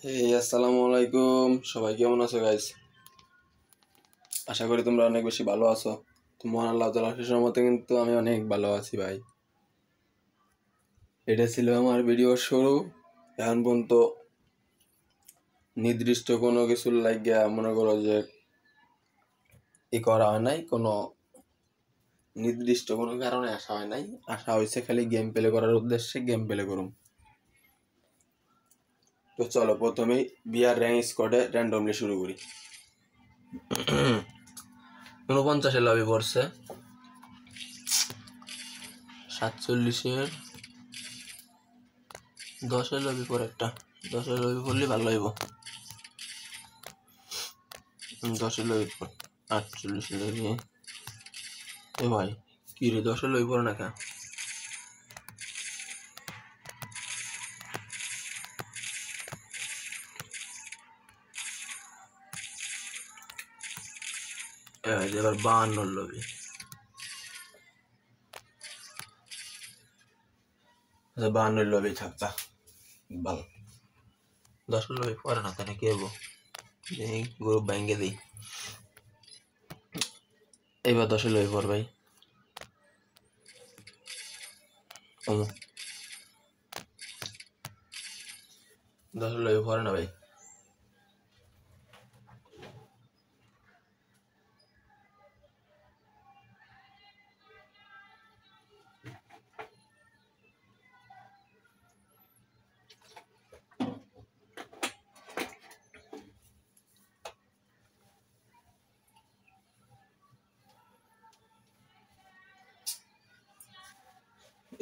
আসসালামু আলাইকুম, সবাই কেমন আছো গাইস? আশা করি তোমরা অনেক বেশি ভালো আছো। তো মহান আল্লাহ তাআলার শেষের মতো কিন্তু আমি অনেক ভালো আছি ভাই। এটা ছিল আমার ভিডিও শুরু। এখন পর্যন্ত নির্দিষ্ট কোনো কিছু লাগিয়া মনে করো যে করা হয় নাই, কোনো নির্দিষ্ট কোনো কারণে আসা হয় নাই। আসা হয়েছে খালি গেম প্লে করার উদ্দেশ্যে, গেম প্লে করুম। তো চলো প্রথমেই বিআর র্যাঙ্ক স্কোয়াডে র্যান্ডমলি শুরু করি। 49 লবি পড়ছে, 47 10 লবি পর একটা 10 লবি পড়লে ভালো হইব। 10 লবি পর 48 লবি। এ ভাই কি রে, 10 লবি পড়ে না কেন? এবার 52 লবি। আচ্ছা 52 লবি থাকতা ভালো। 10 লবি পড়ে না কেন, কি হবো? গ্রুপ ব্যাঙ্গে দিই। এবার 10 লবি পর ভাই। 10 লবি পড়ে না ভাই।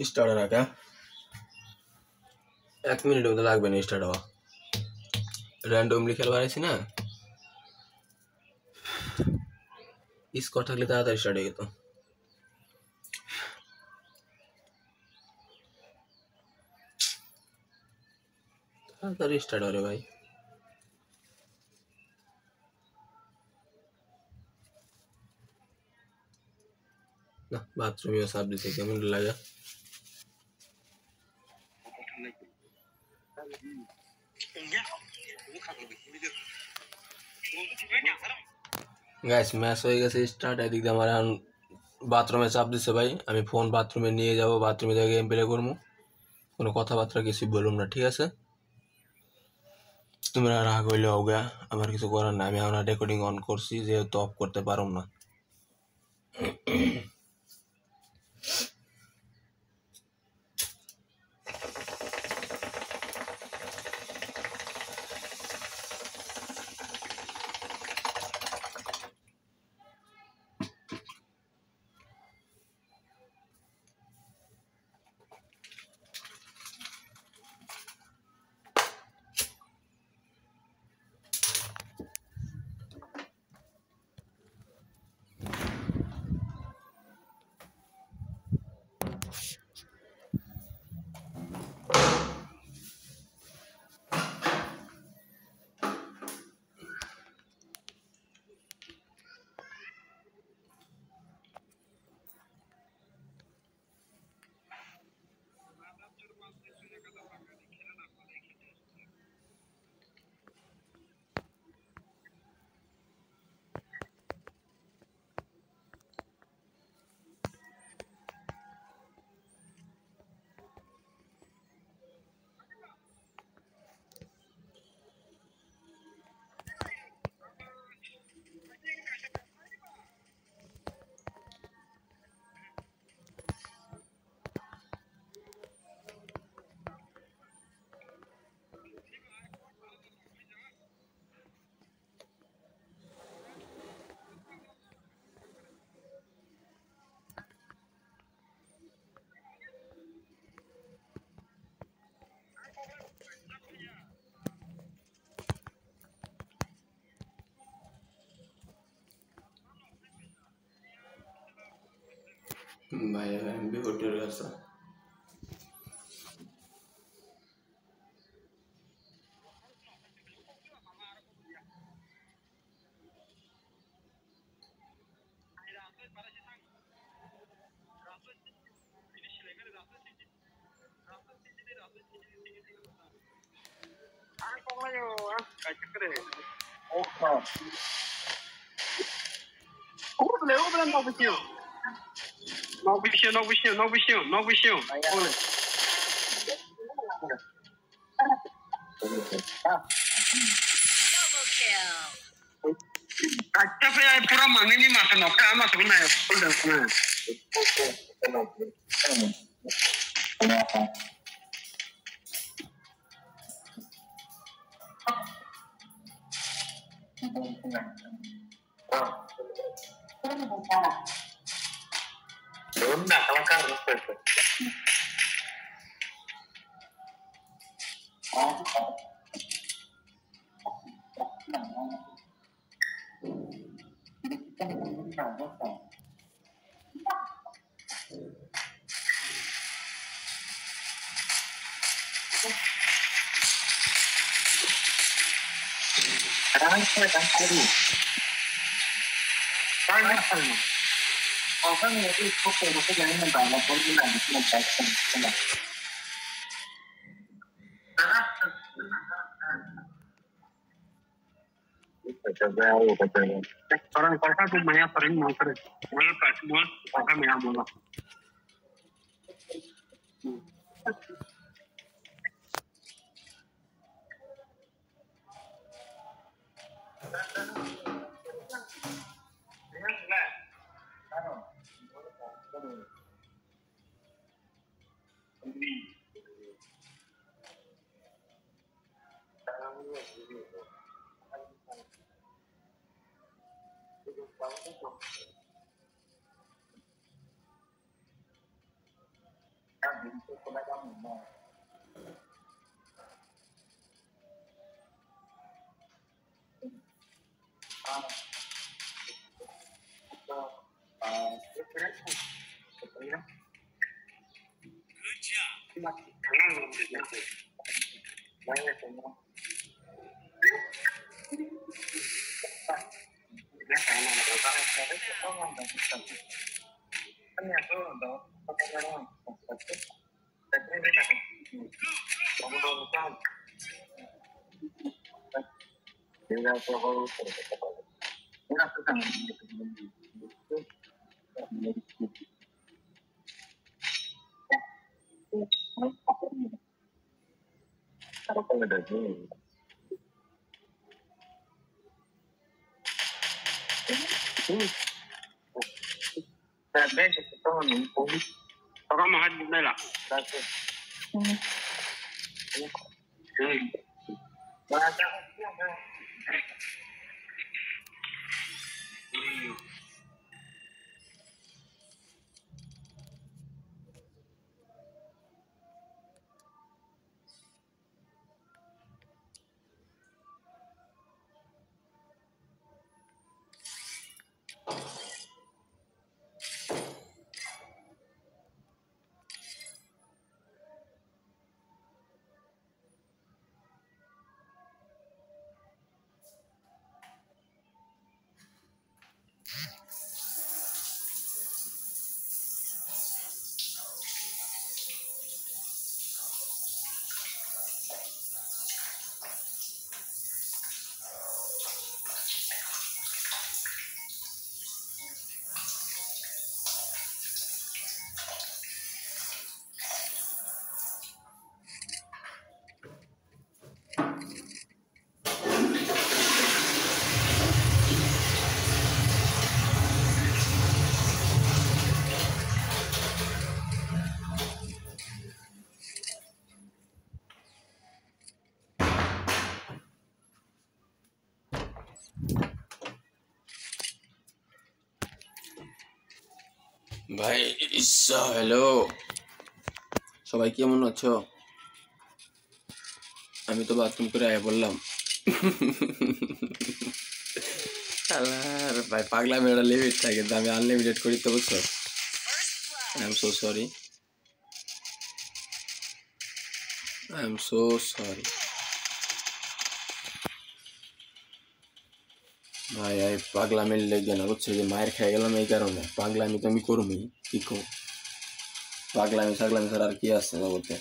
স্টার্ট না কে 1 মিনিট মতো লাগবে না স্টার্ট হওয়া। র্যান্ডমলি খেলবার আছি না, স্কোর থাকলে তাড়াতাড়ি স্টার্ট হয়ে যেত। তাড়াতাড়ি স্টার্ট হবে ভাই। না বাথরুমেও সাপ দিছে, কেমন লাগে? গাইস ম্যাচ হয়ে গেছে স্টার্ট। এদিক দিয়ে আমার এখন বাথরুমে চাপ দিচ্ছে ভাই। আমি ফোন বাথরুমে নিয়ে যাবো, বাথরুমে থেকে গেম প্লে করবো। কোনো কথাবার্তা কিছু বলুম না, ঠিক আছে? তোমরা রাগ হইলে হোগা, আমার কিছু করার না। আমি এখন রেকর্ডিং অন করছি, যেহেতু অফ করতে পারুম না। ভাই এমবি হোটেল আছে। पूरा मांगनी मासा नौका मासा ना फुल ना Ronda kalakar respect. Sekarang saya akan cari. Saya akan. Orang yang itu fokus pada yang membangun pembangunan di Jakarta. Orang kota tuh banyak sering mau kerja. Mulai pas semua kota banyak bola. Orang mahal juga lah. ভাই hello, সবাই কেমন আছো? আমি তো bathroom করে আয়া বললাম। ভাই পাগলা মেয়েরা লিমিট থাকে, কিন্তু আমি আনলিমিটেড করি তো, বুঝছো? I am so sorry, I am so sorry ভাই। এই পাগলামির লেগে না, বুঝছো? যে মায়ের খেয়ে গেলাম এই কারণে। পাগলামি তো আমি করবই, কি কম পাগলামি ছাগলামি ছাড়া আর কি আছে জগতে?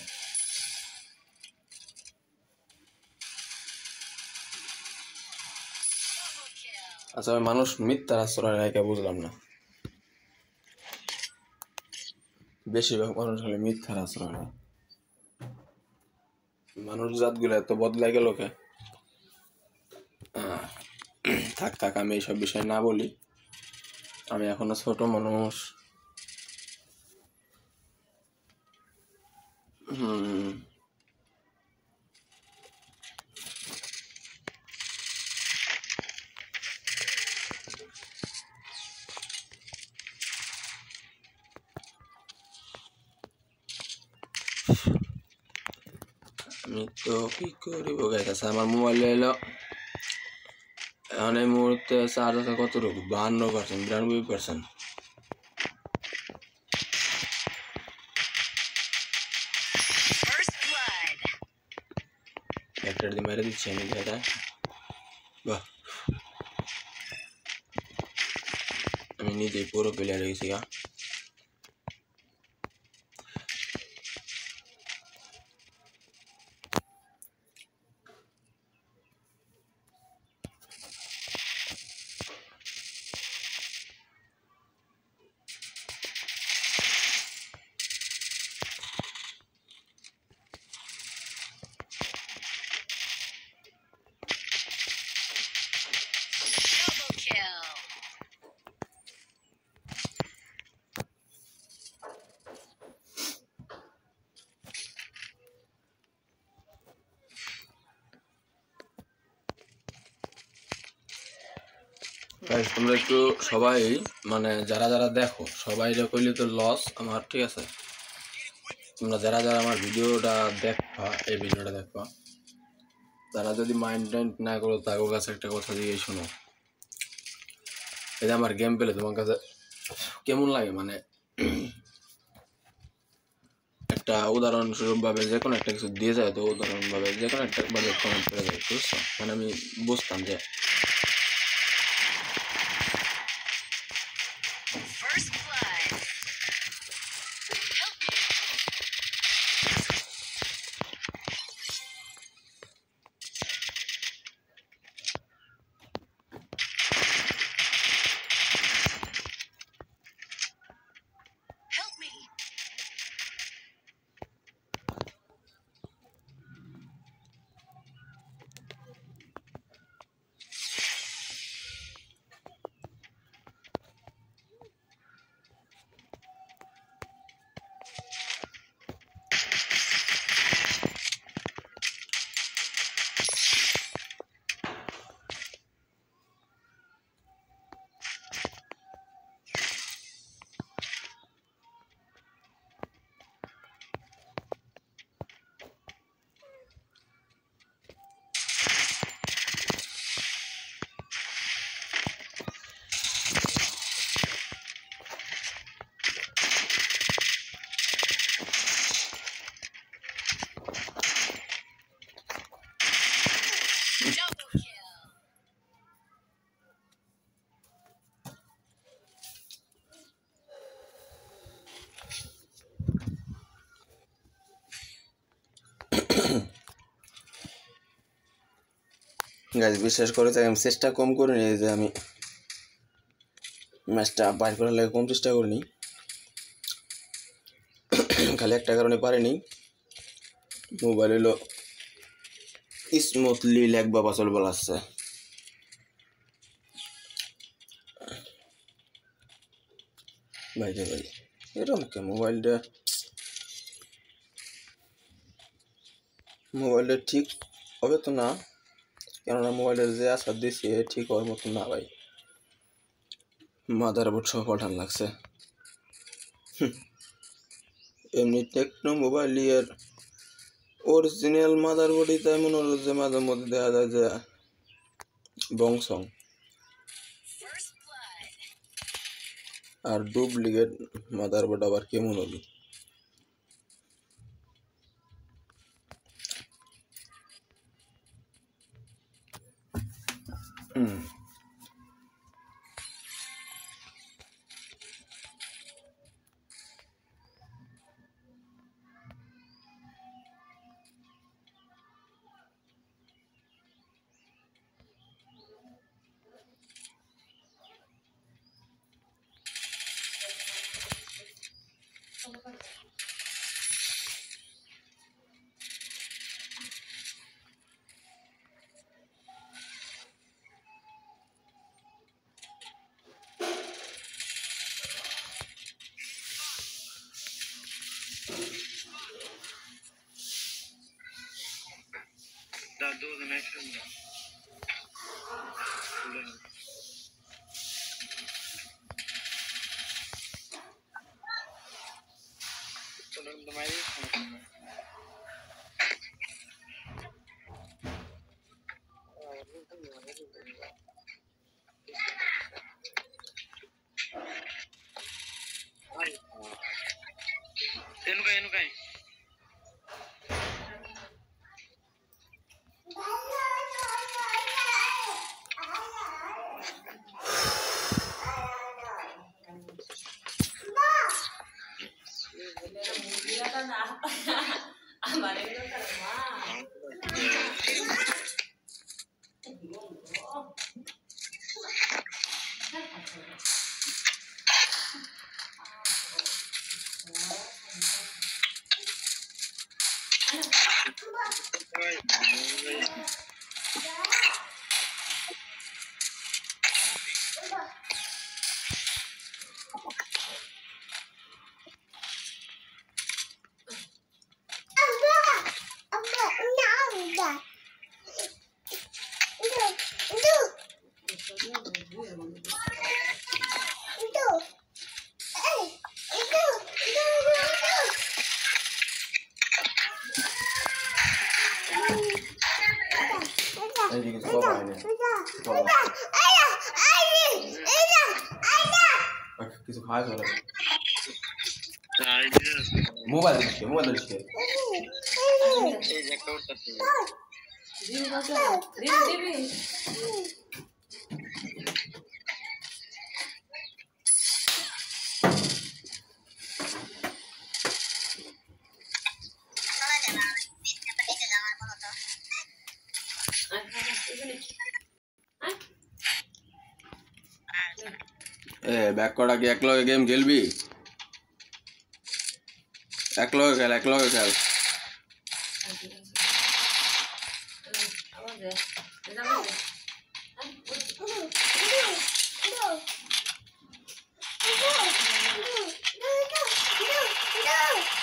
আচ্ছা ওই মানুষ মিথ্যার আশ্রয় নেয় কে বুঝলাম না। বেশিরভাগ মানুষ হলে মিথ্যার আশ্রয় নেয়। মানুষ জাতগুলো এত বদলাই গেল কে? থাক থাক, আমি এইসব বিষয় না বলি। আমি এখনো ছোট মানুষ। আমি তো কি করিব গাইতেছে, আমার মোবাইলে এলো এখন এই মুহূর্তে চার্জ আছে কতটুকু, 52%, 92%। একটা দিয়ে মেরে দিচ্ছি আমি এটা। বাহ, আমি নিজেই পুরো প্লেয়ার হয়ে গেছি গা। গাইস তোমরা একটু সবাই মানে যারা যারা দেখো সবাই কইলে তো লস আমার, ঠিক আছে? তোমরা যারা যারা আমার ভিডিওটা দেখবা, এই ভিডিওটা দেখবা, তারা যদি মাইন্ড টাইন্ড না করো, তার কাছে একটা কথা দিয়ে শোনো। এই যে আমার গেম পেলে তোমার কাছে কেমন লাগে, মানে একটা উদাহরণস্বরূপ ভাবে যে কোনো একটা কিছু দিয়ে যায়, তো উদাহরণ ভাবে যে কোনো একটা ভাবে কমেন্ট করে যায়, বুঝছো? মানে আমি বুঝতাম যে গাইজ বিশ্বাস করে তাই আমি চেষ্টা কম করিনি, যে আমি ম্যাচটা বাইর করার লাগে কম চেষ্টা করিনি, খালি একটা কারণে পারিনি, মোবাইল হলো স্মুথলি লেগ বা পাচল বল আসছে। ভাই রে ভাই, এরকম কে মোবাইলটা ঠিক হবে তো না, কেননা মোবাইলের যে আসার দিয়েছি ঠিক হওয়ার মতো না ভাই, মাদারবোর্ড সহ পাঠান লাগছে। এমনি টেকনো মোবাইল এর অরিজিনাল মাদারবোর্ডই তাই মনে হলো যে মাঝে মধ্যে দেখা যায় যে বংশং, আর ডুপ্লিকেট মাদারবোর্ড আবার কেমন হলো। এইদিকে সব আইনে কিছু খাওয়া চলে মোবাইল দিচ্ছে ব্যাক করা কি একলগে গেম খেলবি? একলগে খেল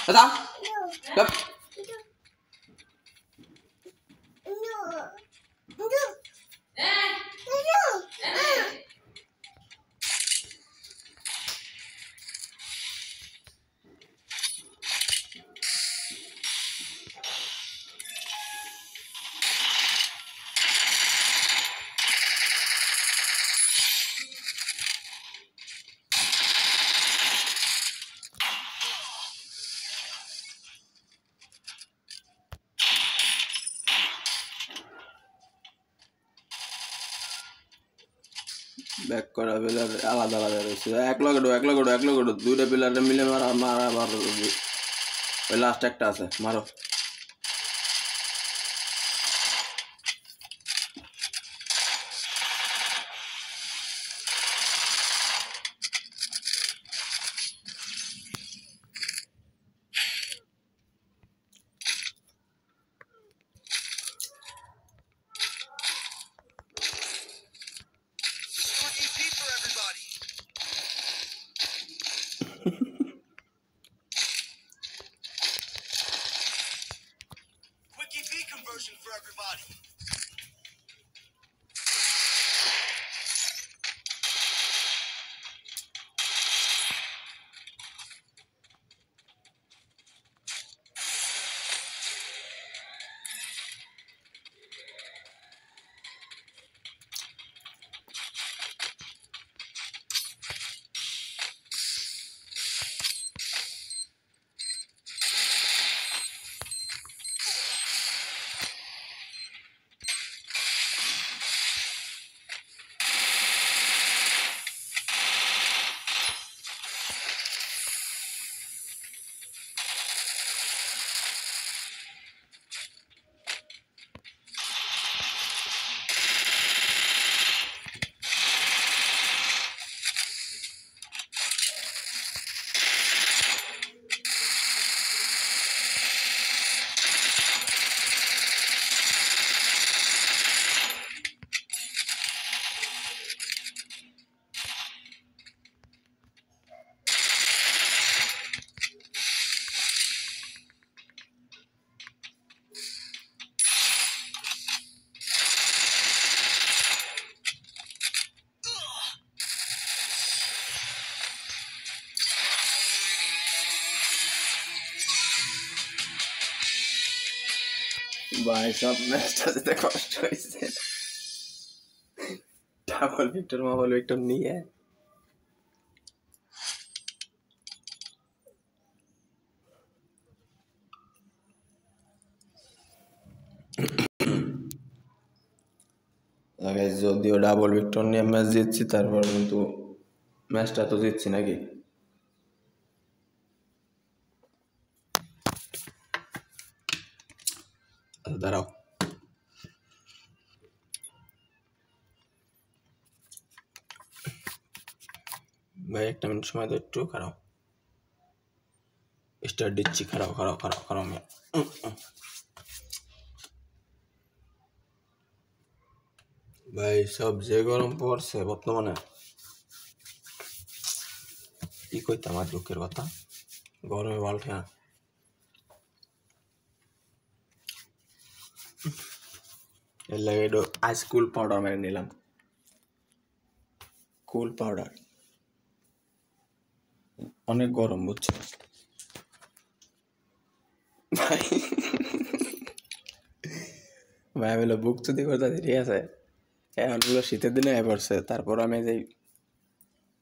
দাদা ব্যাক করা প্লেয়ার আলাদা রয়েছে একলগে দুইটা প্লেয়ার মিলে মারা ওই লাস্ট একটা আছে মারো ভাই সব ম্যাচটা যেতে কষ্ট হয়েছে, ডাবল ভিক্টর নিয়ে যদিও ডাবল ভিক্টর নিয়ে ম্যাচ জিতছি, তারপর কিন্তু ম্যাচটা তো জিতছি নাকি। দাঁড়াও ভাই, একটা মিনিট সময় তো একটু খারাপ স্টার্ট দিচ্ছি। খারাপ ভাই, সব যে গরম পড়ছে বর্তমানে, কি কইতাম আর দুঃখের কথা, গরমে বাল্টে না। এর লাগে একটু আইস কুল পাউডার মেরে নিলাম, কুল পাউডার। অনেক গরম বুঝছো ভাই। ভাই বলে বুক চুদি করতে, ঠিক আছে, এখন পুরো শীতের দিনে পড়ছে, তারপর আমি যে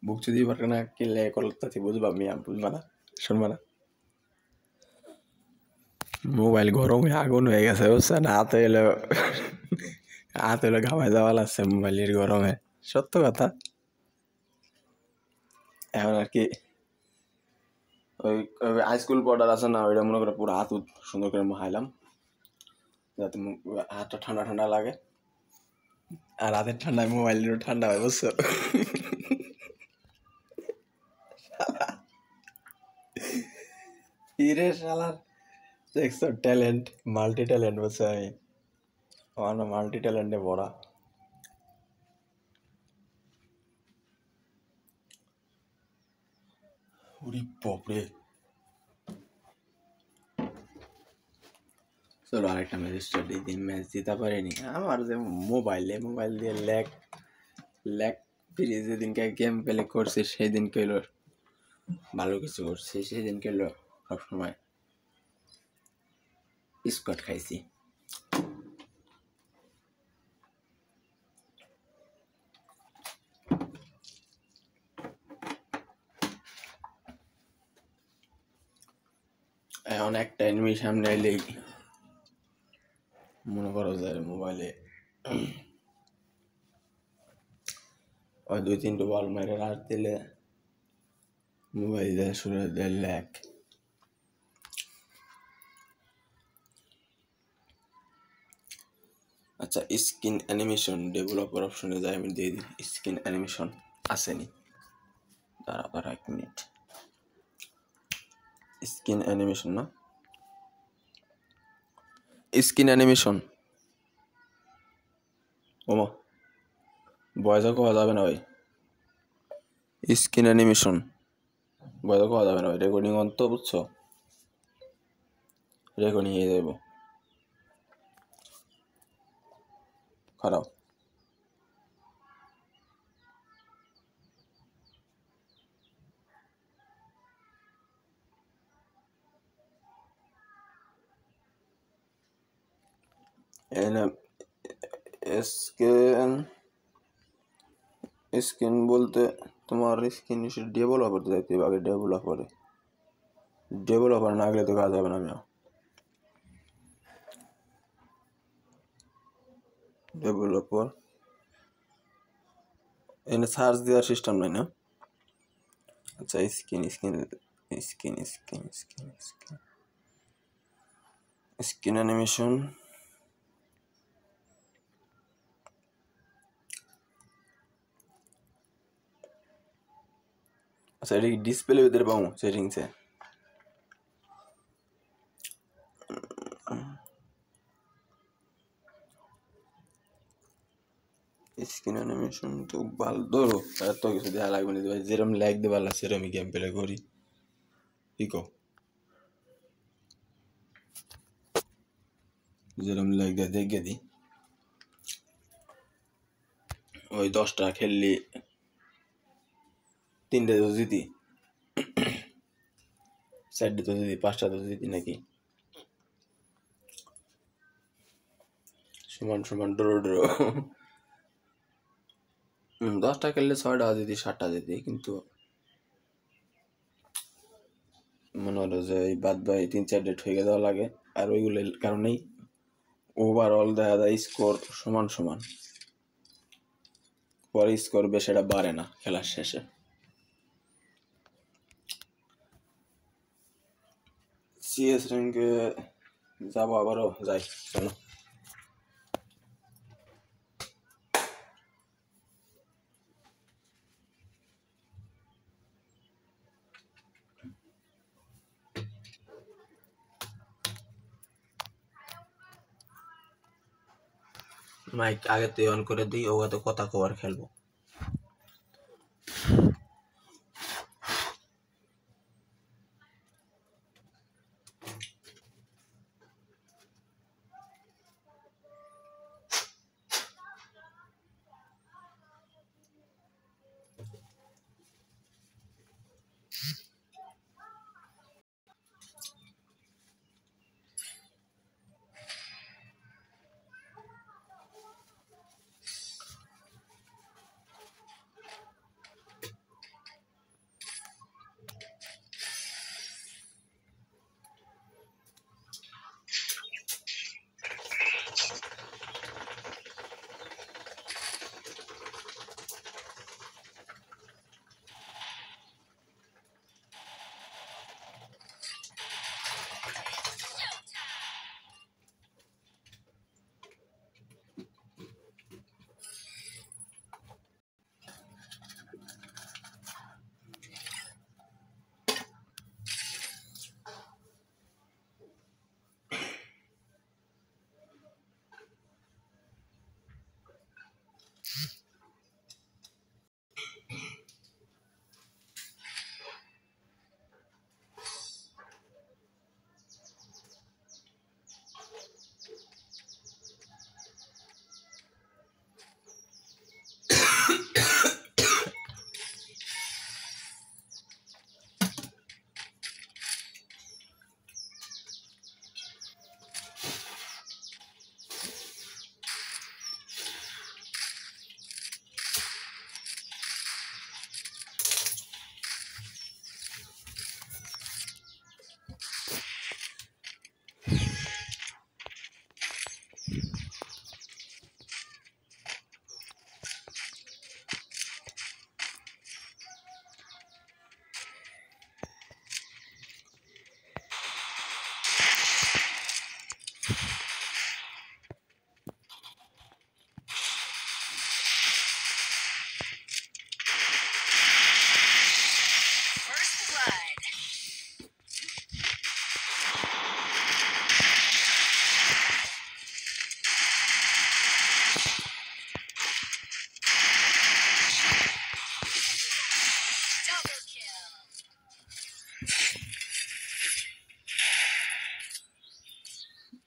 বুক চুদি পারে না কিনলে করতে বুঝবা, মিয়া বুঝবা না, শুনবা না। মোবাইল গরম হয়ে আগুন হয়ে গেছে বুঝছেন, হাত হইলো ঘামায় যাওয়া লাগছে মোবাইলের গরমে, সত্য কথা। এখন আর কি ওই আইসকুল পাউডার আছে না, ওইটা মনে করে পুরো হাত সুন্দর করে মাখাইলাম, যাতে হাতটা ঠান্ডা ঠান্ডা লাগে, আর হাতের ঠান্ডায় মোবাইলেরও ঠান্ডা হয় বুঝছো। ইরে শালার, দেখছো ট্যালেন্ট, মাল্টি ট্যালেন্ট বুঝছো আমি, আমার মাল্টি ট্যালেন্টে ভরা। উরি বাপরে, চলো আরেকটা ম্যাচ স্টার্ট দিই, ম্যাচ জিতা পারিনি আমার যে মোবাইল দিয়ে ল্যাগ ফ্রি যেদিনকে গেম প্লে করছি সেই দিনকে এলো ভালো কিছু করছি, সেই দিনকে এলো সবসময় স্কট খাইছি। এখন একটা এনিমি সামনে এলেই মনে করো যে মোবাইলে ওই 2-3টা বল মেরে রাখ দিলে মোবাইল দিয়ে শুরু হয়ে যায় ল্যাগ। আচ্ছা, স্কিন অ্যানিমেশন ডেভেলপার অপশনে যাই, আমি দিয়ে দিই স্কিন অ্যানিমেশন আসেনি, দাঁড়া 1 মিনিট। স্কিন অ্যানিমেশন না, স্কিন অ্যানিমেশন, ওমা বয়সও কোয়া যাবে না ভাই, স্কিন অ্যানিমেশন বয়সও কোয়া যাবে না ভাই, রেকর্ডিং অন্ত বুঝছো, রেকর্ডিং হয়ে যাবো খারাপ। এনে স্কিন স্কিন বলতে তোমার স্কিন ডেভেলপার যাইতে হবে আগে, ডেভেলপার না গেলে তো কাজ হবে না। আমি ডেভেলপার এনে সার্চ দেওয়ার সিস্টেম নাই না। আচ্ছা, skin skin skin skin skin skin skin animation, আচ্ছা এটা কি ডিসপ্লে ভিতরে পাবো সেটিংসে? স্কিন অ্যানিমেশন তো ভালো, ধরো এত কিছু দেওয়া লাগবে না ভাই, যেরকম ল্যাগ দেওয়া লাগছে সেরকমই গেম প্লে করি, কি কো, যেরকম ল্যাগ দেয় দেখে দিই। ওই 10টা খেললি 3টে তো জিতি, 4টে তো জিতি, 5টা তো জিতি নাকি। সমান সমান ড্র ড্র 10টা খেললে 6টা দিতি 7টা দিতি, কিন্তু মনে হলো যে এই বাদ বাই 3-4 ডেট হয়ে দেওয়া লাগে। আর ওইগুলোর কারণেই ওভারঅল দেখা যায় স্কোর সমান সমান, পরে স্কোর বেশি এটা বাড়ে না খেলার শেষে। সিএস র্যাঙ্কে যাবো, আবারও যাই, চলো। মাইক আগে তুই অন করে দিই, ওগা তো কথা কবার খেলবো।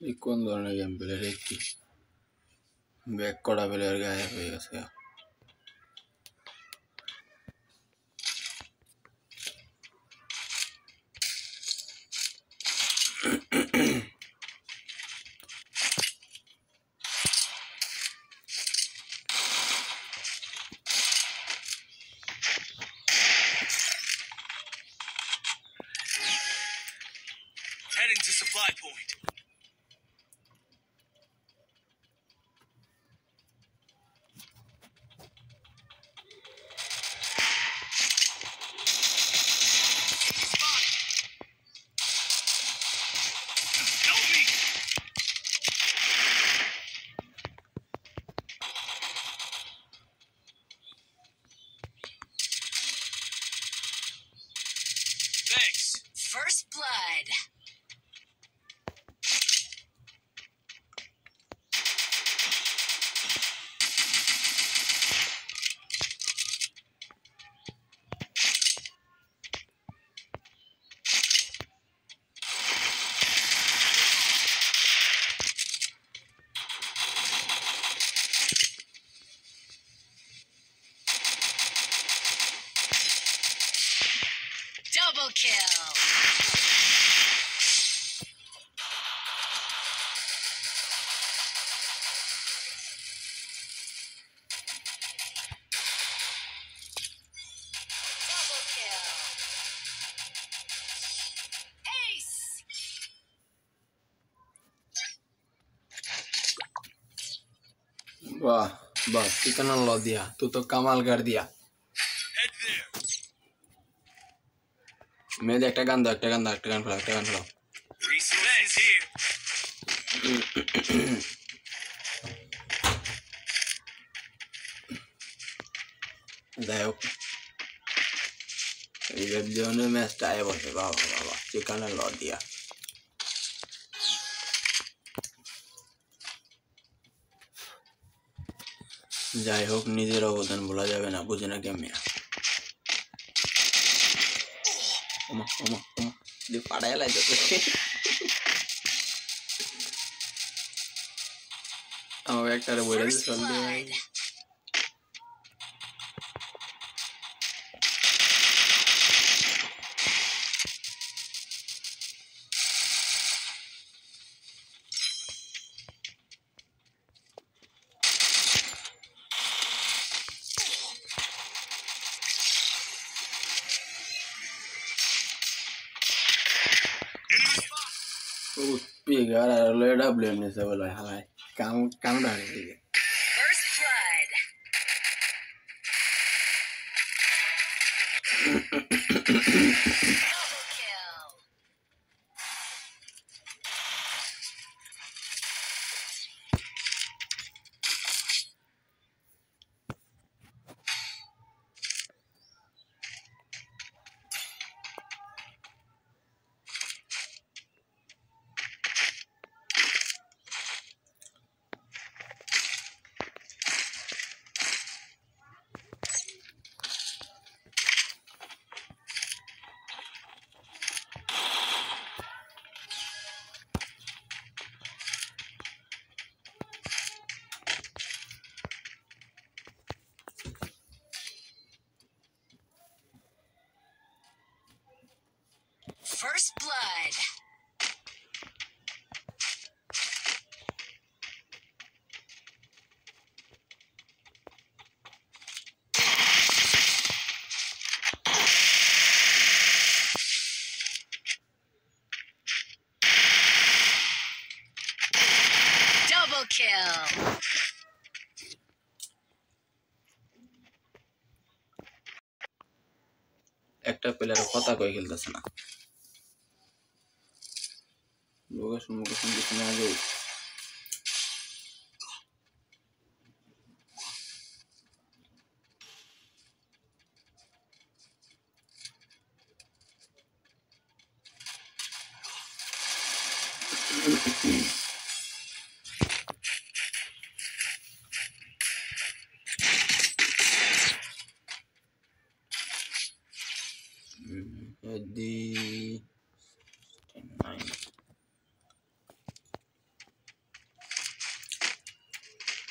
এই কোন ধরনের গেম প্লে? কি ব্যাক করা প্লেয়ার গায়েব হয়ে গেছে। Heading to supply point. Help me! Thanks. First blood. वाह बस इतना लो दिया तू तो कमाल कर दिया Head there. मैं एक गान फैलाओ Resources here. যাই হোক রিভাইভ জোনের ম্যাচটা আয় বসে বাবা বাবা চিকেন ল দিয়া যাই হোক নিজের অবদান বলা যাবে না বুঝে না কেমন ওমা ওমা ওমা দিয়ে পাড়ায় লাগে আমার একটারে বইরা দিয়ে চল দিয়ে Pigar a lo era blame se bola halai kam da ni First blood. Double kill. First blood. Double kill. একটা প্লেয়ার কথা কই খেলতেছে না লোকেশন কিছু না আগে di 9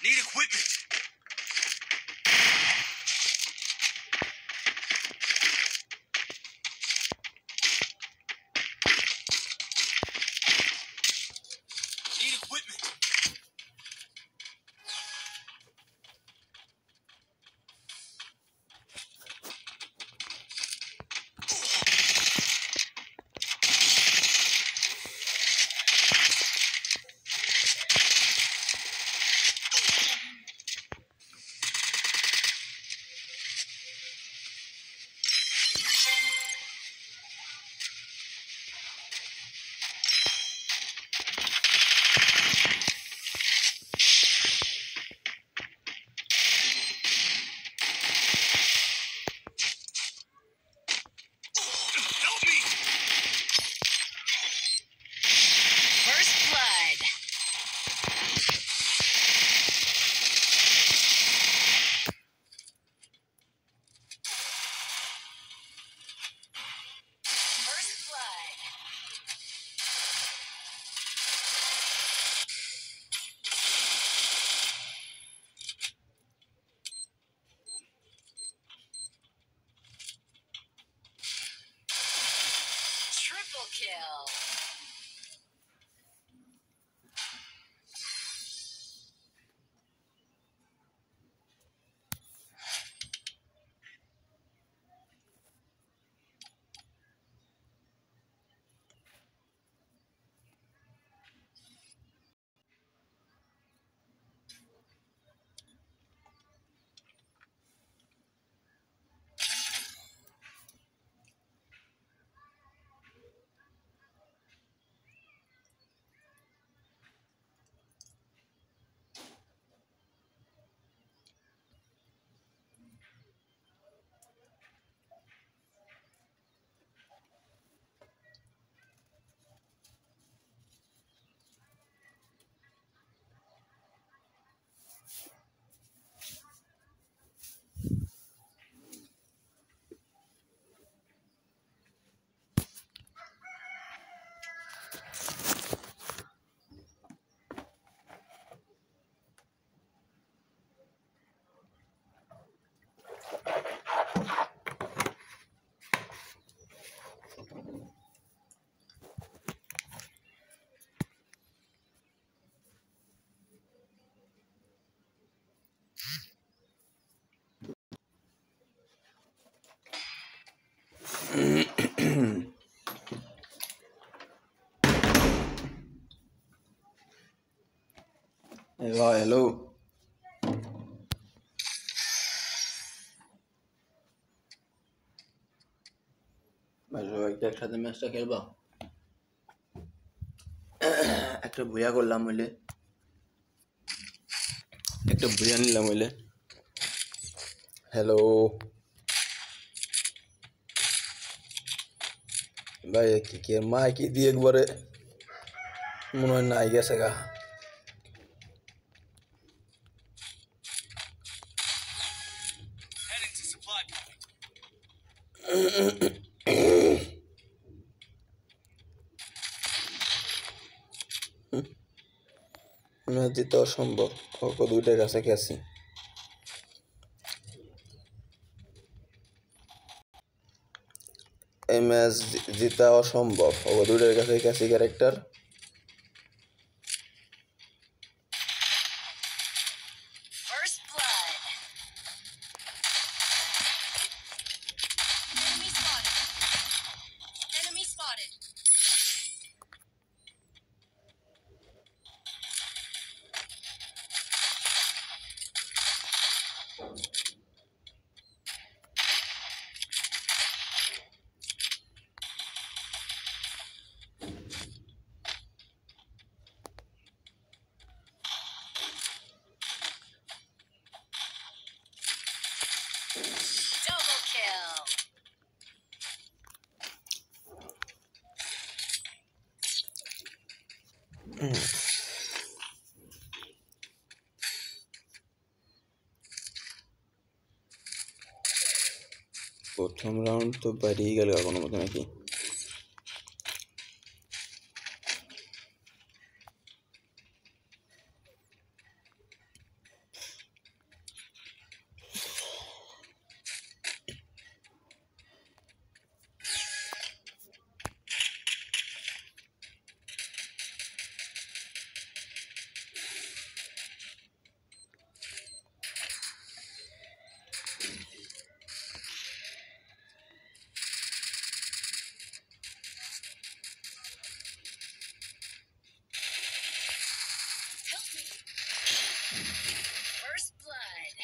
Need equipment. Need equipment. Help me. First blood. First blood. Triple kill. ভাই hello ভাই সবাই কি একসাথে ম্যাচটা খেলবা একটা ভুয়া করলাম হইলে একটা ভুয়া নিলাম হইলে হ্যালো ভাই কি মা কি দিয়ে একবারে মনে হয় নাই গেছে গা Heading to supply point. Match জিতে অসম্ভব ওকে দুইটার কাছাকাছি এই ম্যাচ জিতা অসম্ভব ওকে দুইটার কাছাকাছি character First blood. Enemy spotted. Enemy spotted. Double kill. প্রথম রাউন্ড তো বাইরেই গেল কোনো মতো নাকি Help me. First blood.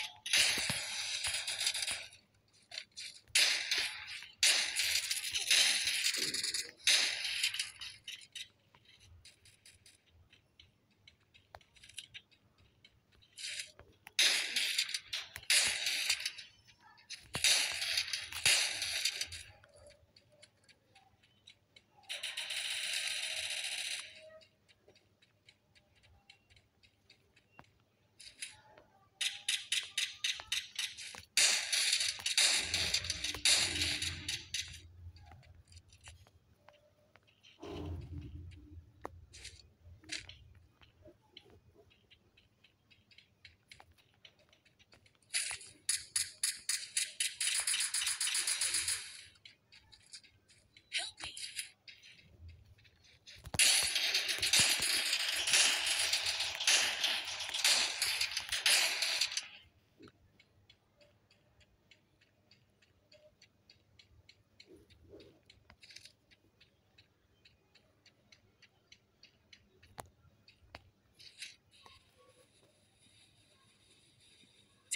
Help me.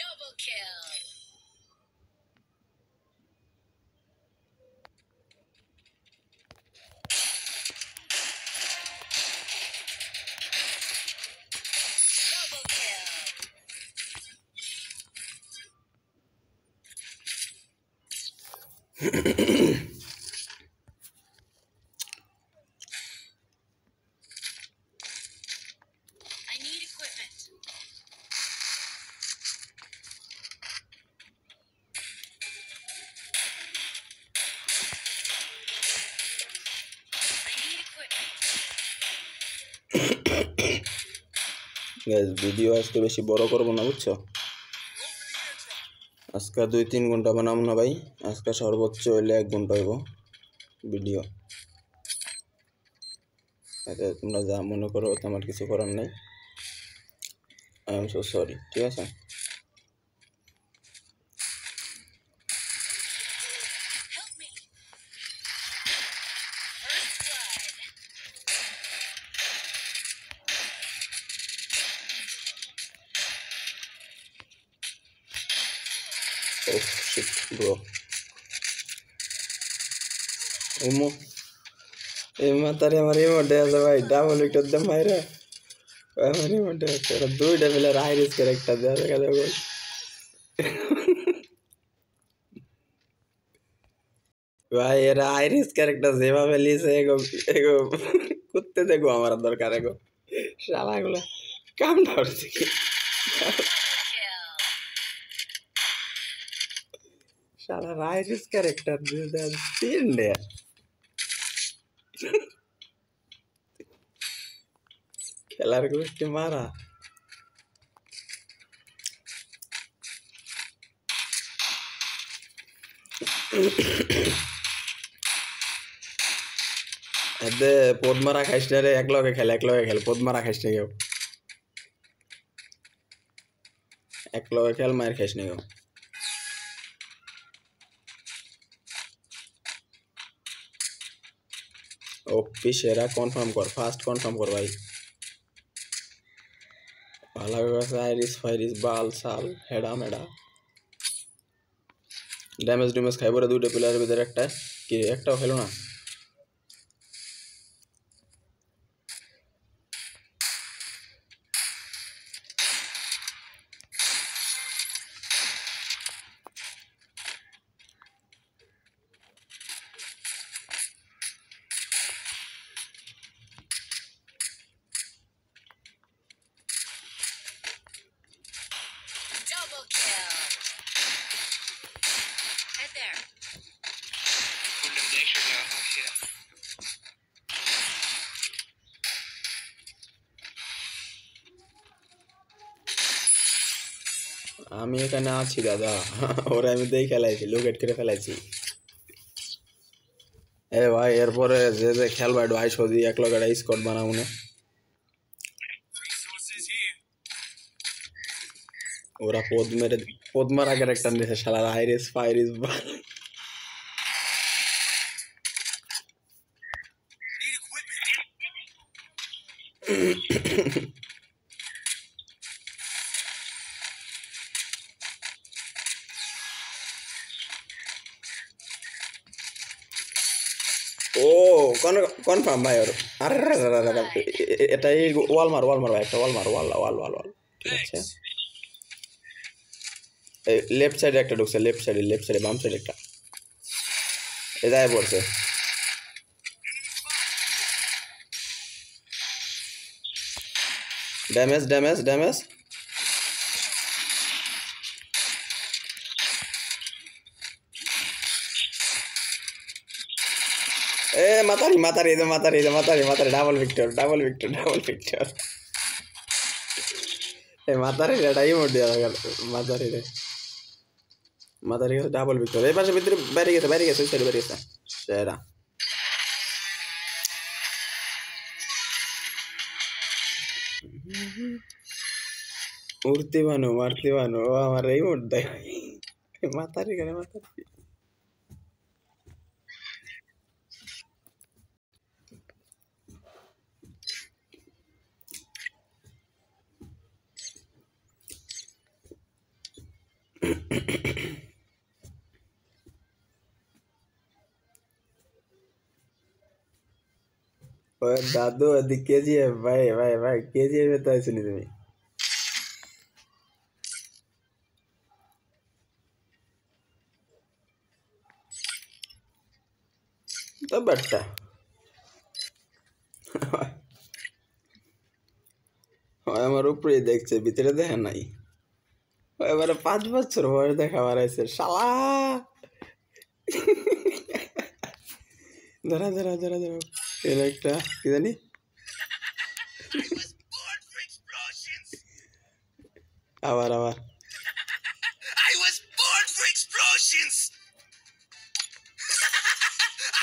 Double kill. Double kill. I need equipment. I need equipment. Guys video আজকে বেশি বড় করবো না বুঝছো আজকে 2-3 ঘন্টা বানাবো না ভাই আজকে সর্বোচ্চ হইলে 1 ঘন্টা হইব ভিডিও এতে তোমরা যা মনে করো তো আমার কিছু করার নাই আই এম সো সরি ঠিক আছে Help me. First blood. Oh shit, bro. Emo. Matari আমার ইমোটে আছে ভাই ডাবল উইকেট দে মাইরা আমার ইমোটে আছে ওরা দুইটা প্লেয়ার হাই রিস্কের একটা দেওয়া দেখা যাবে ভাই এরা হাই রিস্কের একটা যেভাবে লিছে এগো এগো করতে দেখো আমার দরকার এগো শালাগুলো কাম ধরছে কি Kill. শালা হাই রিস্কের একটা তিন ডে খেলার গোষ্ঠী মারা এতে পদ্মারা খাইস না রে একলগে খেল পদ্মারা খাইস না কেউ একলগে খেল মায়ের খাইস না কেউ ওপি সেরা কনফার্ম কর ফার্স্ট কনফার্ম কর ভাই ভালো করে আইরিস ফাইরিস বাল সাল হেডা মেডা ড্যামেজ ড্যামেজ খাইব রে দুইটা প্লেয়ারের ভিতরে একটা কি একটাও খেলো না Double kill. Head there. আমি এখানে আছি দাদা ওরা আমি দেই খেলাইছি লোকেট করে ফেলাইছি এ ভাই এরপরে যে যে খেলবা একটু আইসো দিয়ে এক লগে একটা স্কোয়াড বানাবো না Resources here. ওরা পদ্মার আগের একটা দিয়েছে শালার আইরিস ফাইরিস Need equipment. ও কনফার্ম ভাই ওর আরে এটা এই ওয়াল মার ভাই একটা ওয়াল ঠিক আছে Thanks. লেফট সাইডে একটা ঢুকছে লেফট সাইডে বাম সাইডে একটা এদায় পড়ছে ড্যামেজ এ মাতারি ডাবল ভিক্টর এ মাতারি এটা ইমোট দেওয়া গেল মাতারি ডাবল ভিক্টর এই পাশে ভিতরে বাইরে গেছে ওই সাইডে বাইরে গেছে সেরা মারতে বানো ও আমার ইমোট দেয় মাতারি ও দাদু এদিক কেজিএফ ভাই কেজিএফ এ তো আইসনি তুমি তো বাট্টা আমার উপরে দেখছে ভিতরে দেখে নাই এবারে 5 বছর বয়স দেখা বাড়াইছে শালা ধরা এর একটা কি জানি আবার I was born for explosions.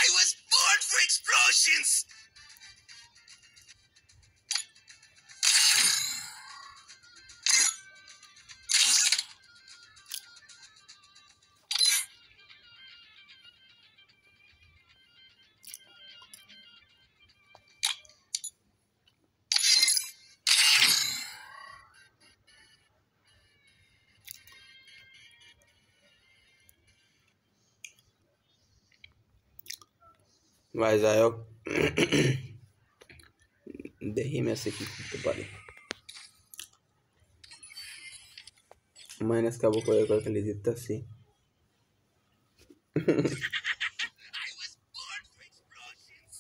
I was born for explosions. ভাই যাই হোক দেখি ম্যাচে কি করতে পারি মাইনাস খাবো করে করে খালি জিততেছি I was born for explosions.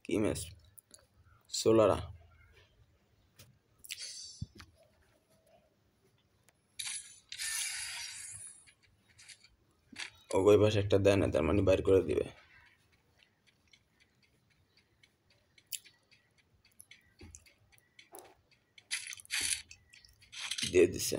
কি ম্যাচ সোলারা ওই পাশে একটা দেয় না তার মানে বাইর করে দিবে দিয়ে দিছে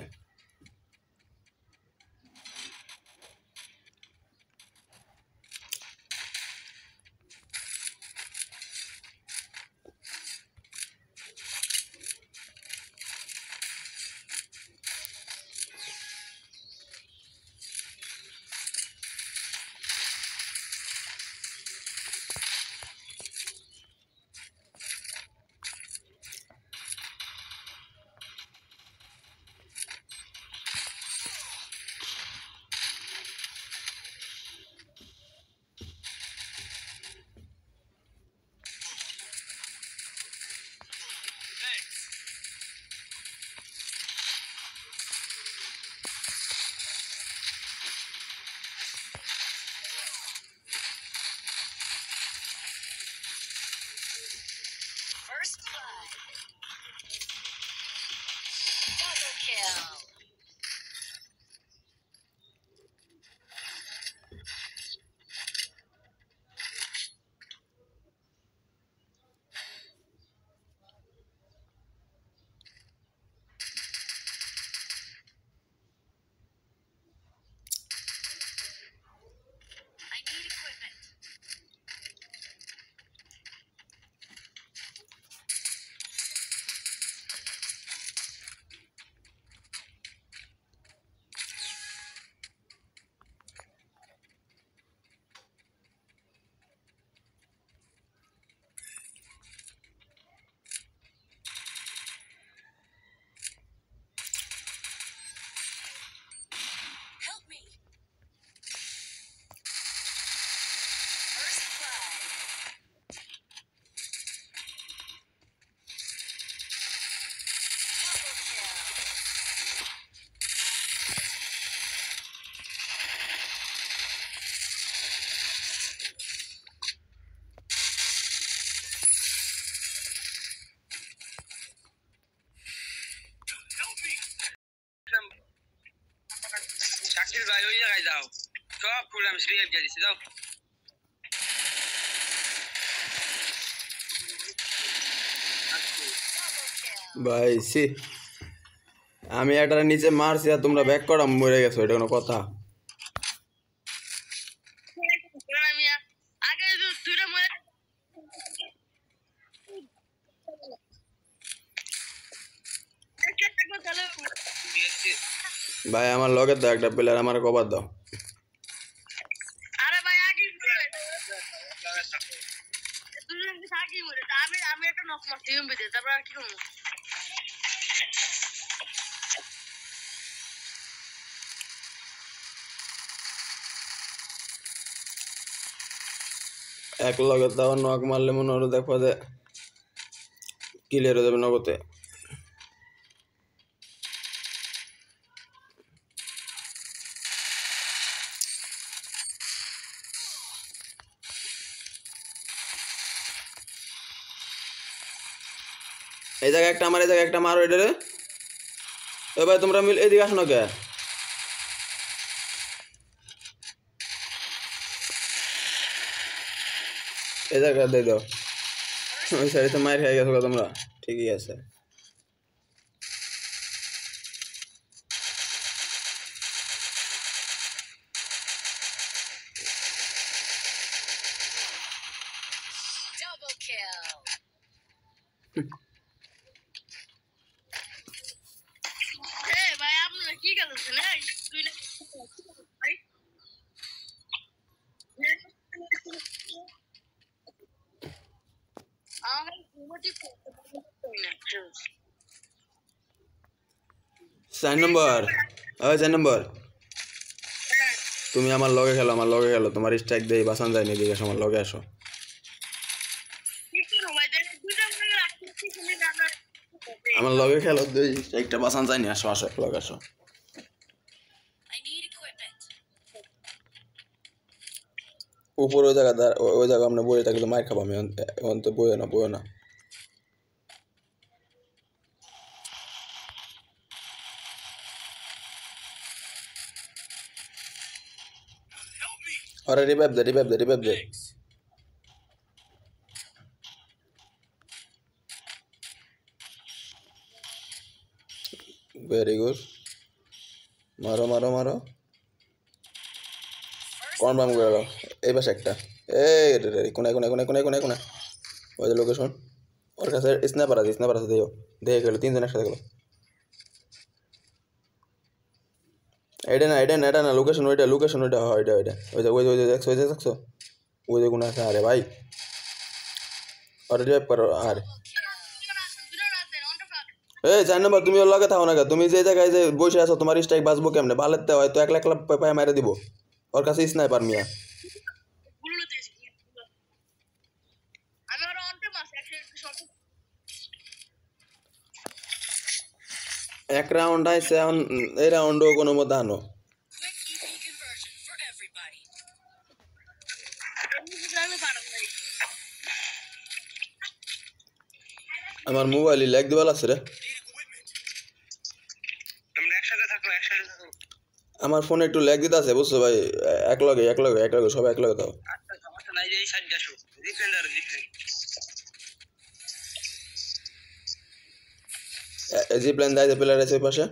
First blood. Double kill. I need equipment. Help me. First blood. Double kill. Help me. Shakil ভাই ওই জায়গায় যাও সব প্রোগ্রাম সিরিয়াল দিয়ে দিছি যাও Double kill. ভাই সি আমি একটা নিচে মারছি আর তোমরা ব্যাক করা মরে গেছো এটা কোনো কথা আগে দুইটা মনে ভাই আমার লগে দাও একটা প্লেয়ার আমার কভার দাও আরে ভাই আগে দুজন থাকি মরে আমি একটা নক মারছি এমবিতে তারপর আর কি করব এক লগে দাও নক মারলে মনে হলো দেখো যে ক্লিয়ার হয়ে যাবে নগতে এই জায়গায় একটা আমার এই জায়গায় একটা মারো এটা রে এ ভাই তোমরা মিল এদিকে আসো না কে এই জায়গা দিয়ে দাও ওই সাইডে তো মার খেয়ে গেছো তোমরা ঠিকই আছে Double kill. ভাই আপনারা কি করছেন এই তুই না ভাই আমার ঘুমোতে কই না চার নম্বর ওই 4 নম্বর তুমি আমার লগে খেলো তোমার স্ট্রাইক দেই বাসান যায় এদিকে এসো আমার লগে আসো আমার লগে খেলো দেই স্ট্রাইকটা বাসান যায় নি আসো আসো লগে আসো I need equipment. উপরে ওই জায়গা আমরা বইয়ে থাকলে তো মার খাবো আমি এখন তো বইও না আরে রিভাইভ দে ভেরি গুড মারো কনফার্ম করে দাও এই পাশে একটা এই কোনায় ওই যে লোকেশন ওর কাছে স্ন্যাপার আছে দেখে গেলো 3 জন একসাথে গেলো এটা না লোকেশন ওইটা হয় এটা ওই যে দেখছো ওই যে কোন আছে আরে ভাই আর রিভাইভ করো আরে এই 4 নম্বর তুমি ওর লগে থাও না তুমি যে জায়গায় যে বসে আছো তোমার স্ট্রাইক বাজবো কেমনে বালেতে হয়তো 1 লাখ পায়ে মেরে দিব ওর কাছে স্নাইপার মিয়া এক রাউন্ড আইছে এখন এই রাউন্ডও কোনো মত আনো Quick EV conversion for everybody. আমার মোবাইলে ল্যাগ দিবাল আছে রে তোমরা একসাথে থাকো আমার ফোনে একটু ল্যাগ দিতে আছে বুঝছো ভাই এক লগে সব এক লগে দাও আচ্ছা সমস্যা নাই এই সাইডটা আসো ডিফেন্ডার জি প্ল্যান দাইতে প্লেয়ার আছে পাশে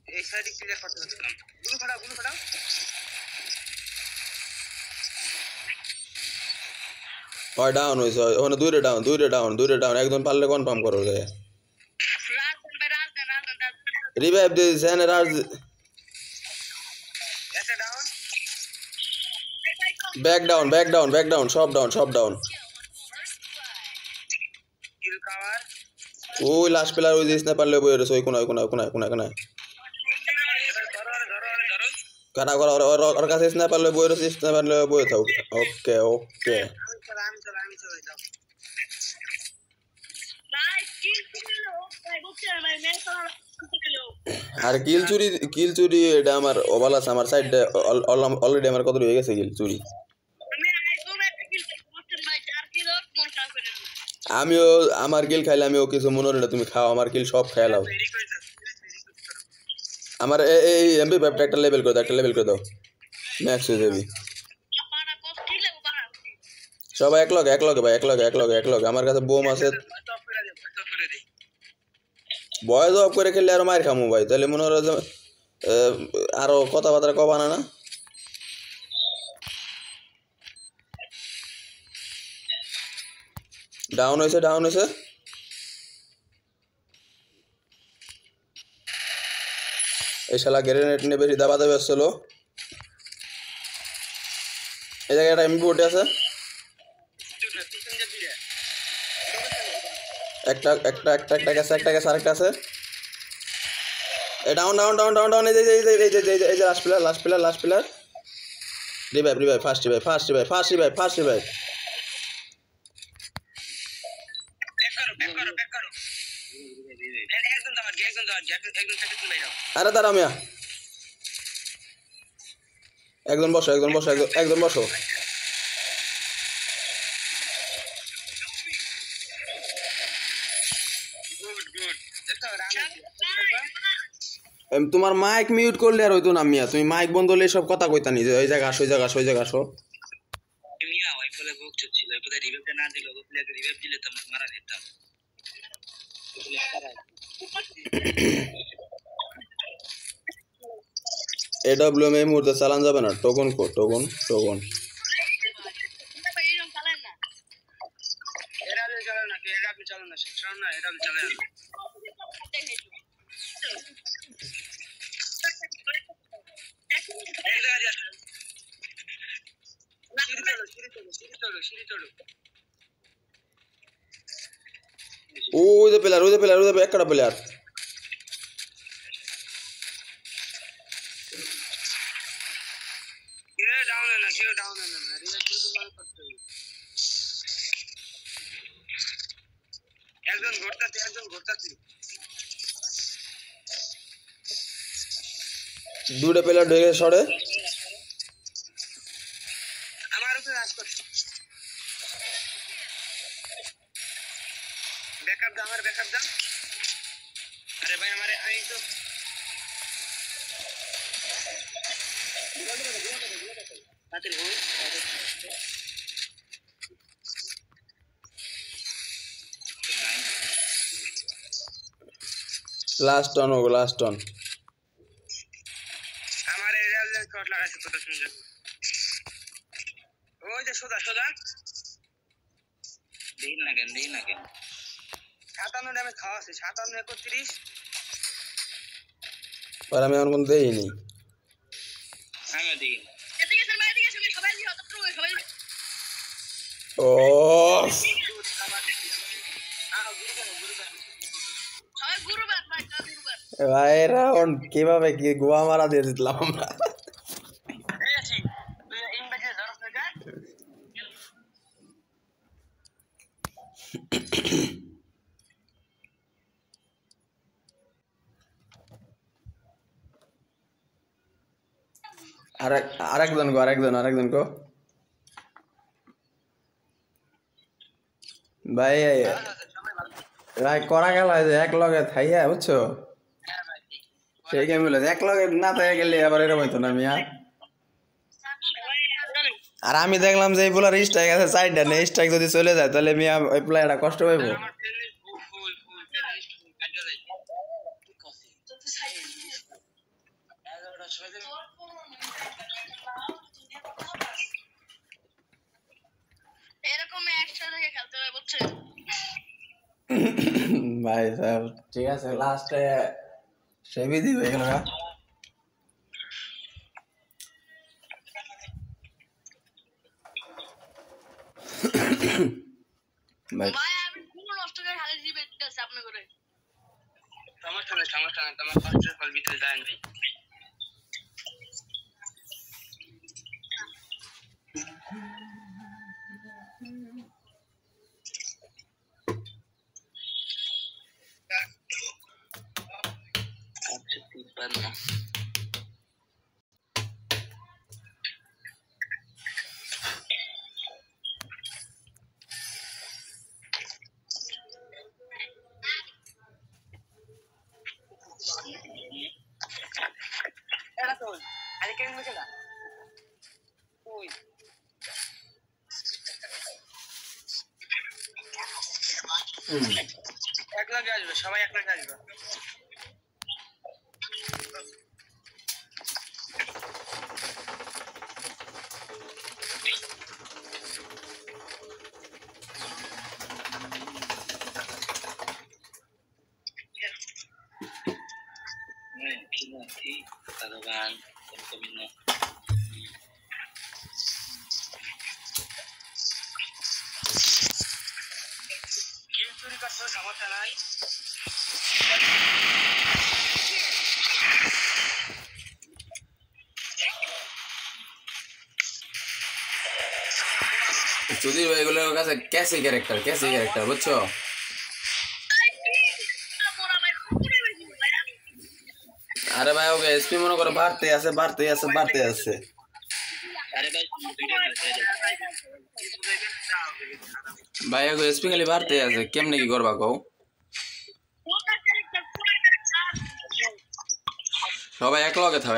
এই সাইডে ক্লিয়ার করতে হচ্ছিলাম গুলো ফাটাও হয় ডাউন হইছে ওখানে দুইটা ডাউন একজন পারলে কনফার্ম করো যায় রিভাইভ দিয়েছে এনে রাজ একটা ডাউন ব্যাক ডাউন সব ডাউন কিল কভার ওই লাস্ট প্লেয়ার ওই যে স্নাইপার লয়ে বইরে রইছে ওই কোনায় ধরো কাটা করা ওর কাছে স্নাইপার লয়ে বইরে রইছে স্নাইপার লয়ে বইরে থাও ওকে আমি চলে যাও আর কিল চুরি এটা আমার ওভাল আছে আমার সাইডে অলরেডি আমার কত হয়ে গেছে কিল চুরি আমিও আমার কিল খাইলে আমিও কিছু মনে হলো তুমি খাও আমার কিল সব খাইলাও আমার এই এমপি ব্যাপটা একটা লেভেল করে দাও ম্যাক্স হয়ে যাবি সবাই এক লগে ভাই এক লগে আমার কাছে বোম আছে বয়স অফ করে খেললে আরো মার খামু ভাই তাহলে মনে হলো যে আরো কথাবার্তা কবানা না ডাউন হয়েছে এই শালা গ্রেনেড নিয়ে বেশি দাবা আসছিল এই জায়গায় একটা এমপি বোটে আছে একটা গেছে আরেকটা আছে ডাউন এই যে last player revive first revive back করো একজন সেকেন্ড বাইরে আরে দাঁড়াও মিয়া একজন বসো তোমার মাইক মিউট করলে আর হইতো না মিয়া তুমি মাইক বন্ধ হলে সব কথা কইতা নি যে ওই জায়গা আসো মিয়া ওই বলে ভোগ ছিল ওই বলে রিভাইভটা না দিলে ওই প্লেয়ারকে রিভাইভ দিলে তো মারা যেতাম এডব্লিউএম এই মুহূর্তে চালান যাবে না টোকন ওই যে প্লেয়ার একটা প্লেয়ার কেউ ডাউন না রিভাইভ করতে মানে করতে হবে। একজন ঘুরতাছে দুটো প্লেয়ার ঢুকে সরে আমার উপরে রাজ করছে। ব্যাকআপ দাও আরে ভাই আমারে আমি তো তাড়াতাড়ি হই। লাস্ট অন আমার এরিয়াল শট লাগাইছে কত সুন্দর। ওই যে সোজা দেই না কেন 57 ড্যামেজ খাওয়া আছে 57 31 আর আমি এখন কোন দেইনি আমি দেই এদিকে সবাই দিয়ে অত প্রো সবাই ও সবাই গুরুবার ভাই গুরুবার ভাই রাউন্ড কিভাবে কি গোয়া মারা দিয়ে দিলাম আমরা এই আছি তুই ইনভাইটে ধরছ না গা আরেকজন গো ভাই ভাই করা গেল যে এক লগে থাইয়া বুঝছো সেই গেম বলে এক লগে না থাইয়া গেলে আবার এরকম হইতো না মিয়া আর আমি দেখলাম যে এই বলার স্ট্রাইক আছে সাইডটা নেই স্ট্রাইক যদি চলে যায় তাহলে মিয়া ওই প্লেয়ারটা কষ্ট পাইবো আমার ফিনিশ ফুল কাটিয়ে দেয় এরকম একসাথে খেলতে হবে বুঝছো ভাই সাহেব ঠিক আছে লাস্টে সেভি দিবে এগুলো ভাই ভাই আমি পুরো নষ্ট করে খালি দিবে দিতেছে আপনি করে সমস্যা নাই তোমার কষ্টের ফল ভিতরে যায় নাই আচ্ছা তিপ্পান্ন era todo আরে কেন মুছে না ওই এক লাগে আসবে সবাই এক লাগে আসবে Kinati, Taliban, Komino. Kim চুরি করছো সমস্যা নাই সুধীর ভাই এগুলোর কাছে ক্যাসি ক্যারেক্টার বুঝছো আরে ভাই ওকে এসপি মনে করো বাড়তে আছে আরে ভাই ভাই ওকে এসপি খালি বাড়তে আছে কেমনে কি করবা কও সবাই এক লগে থাও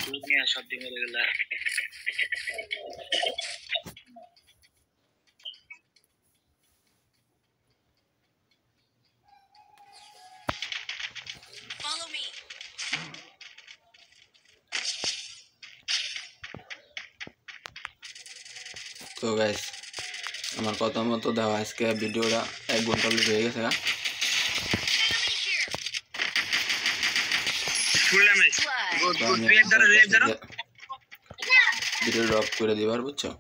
দুনিয়া সব দিন মেরে গেল Follow me. তো গাইস আমার কথা মতো দাও আজকে ভিডিওটা 1 ঘন্টা হয়ে গেছে Enemy here. Full damage good good react ধরো ভিডিও ড্রপ করে দিবার, বুঝছো?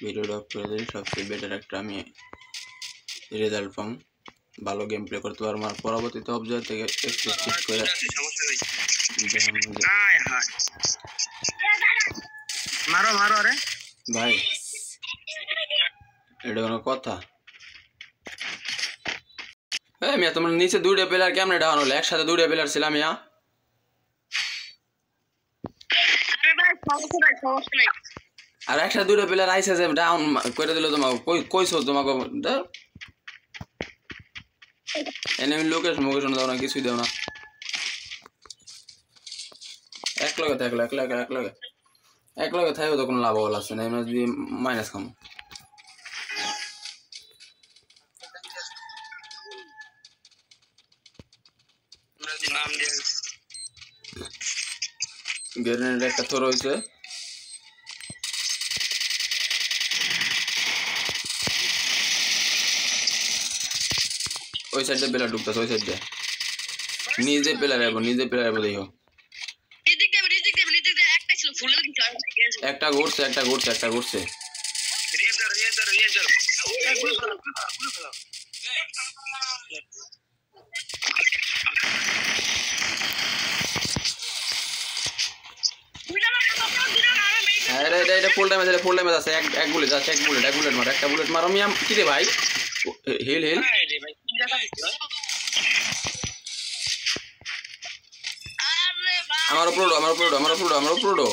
ভিডিও ড্রপ করে দিই, সবচেয়ে বেটার একটা আমি রেজাল্ট পাম, ভালো গেম প্লে করতে পারবো। আর পরবর্তীতে অবজার থেকে একটু ঠিক করে মারো মারো রে ভাই, এটা কোনো কথা? এই মিয়া, তোমার নিচে দুইটা প্লেয়ার কেমনে ডাউন হলো? একসাথে দুইটা প্লেয়ার ছিলাম মিয়া। আর একসাথে দুইটা প্লেয়ার আইসে যে ডাউন করে দিল তোমাকে, কইছো তোমাকে এনিমি লোকেশন মোকেশন দাও না, কিছুই দাও না। এক লগে থাকবে তো কোনো লাভ হল আছে না, এমনি যদি মাইনাস খাম। গ্রেনেড একটা থ্রো হয়েছে, ওই সাইডে প্লেয়ার ঢুকতেছে, ওই সাইডে নিজে প্লেয়ার আইবো দেখো। একটা ঘুরছে এটা ফুল ড্যামেজ আছে। এক বুলেট আছে, এক বুলেট মারো, একটা বুলেট মারো মিয়া। কি রে ভাই, হিল আমারও প্রোডো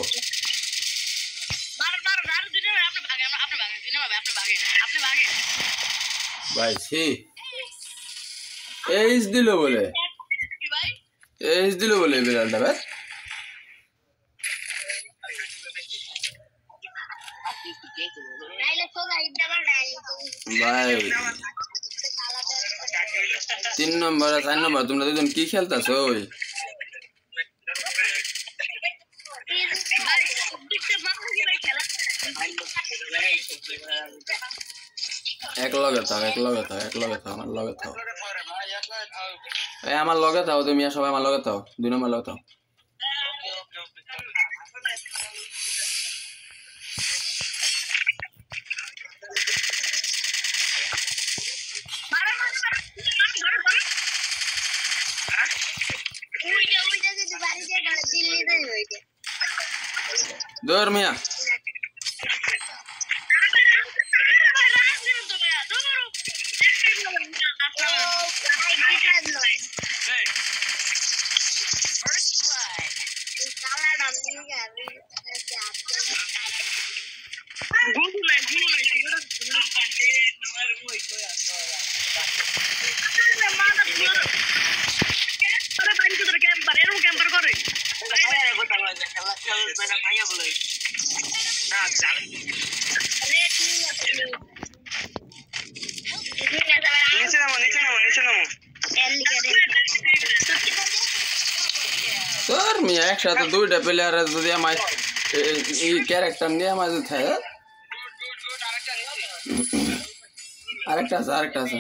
ভাই। ছি, এইচ দিল বলে বিড়ালটা ভাই। ভাই 3 নম্বর 4 নম্বর তোমরা দুজন কি খেলতেছো? ওই এক লগে থাও, আমার লগে থাও তুমি, সবাই আমার লগে থাও, 2 নম্বর লগে থাও। দৌড় মিয়া, তোর মিয়া একসাথে 2টা প্লেয়ার যদি আমার এই ক্যারেক্টার নিয়ে আমার যদি থাকে। আরেকটা আছে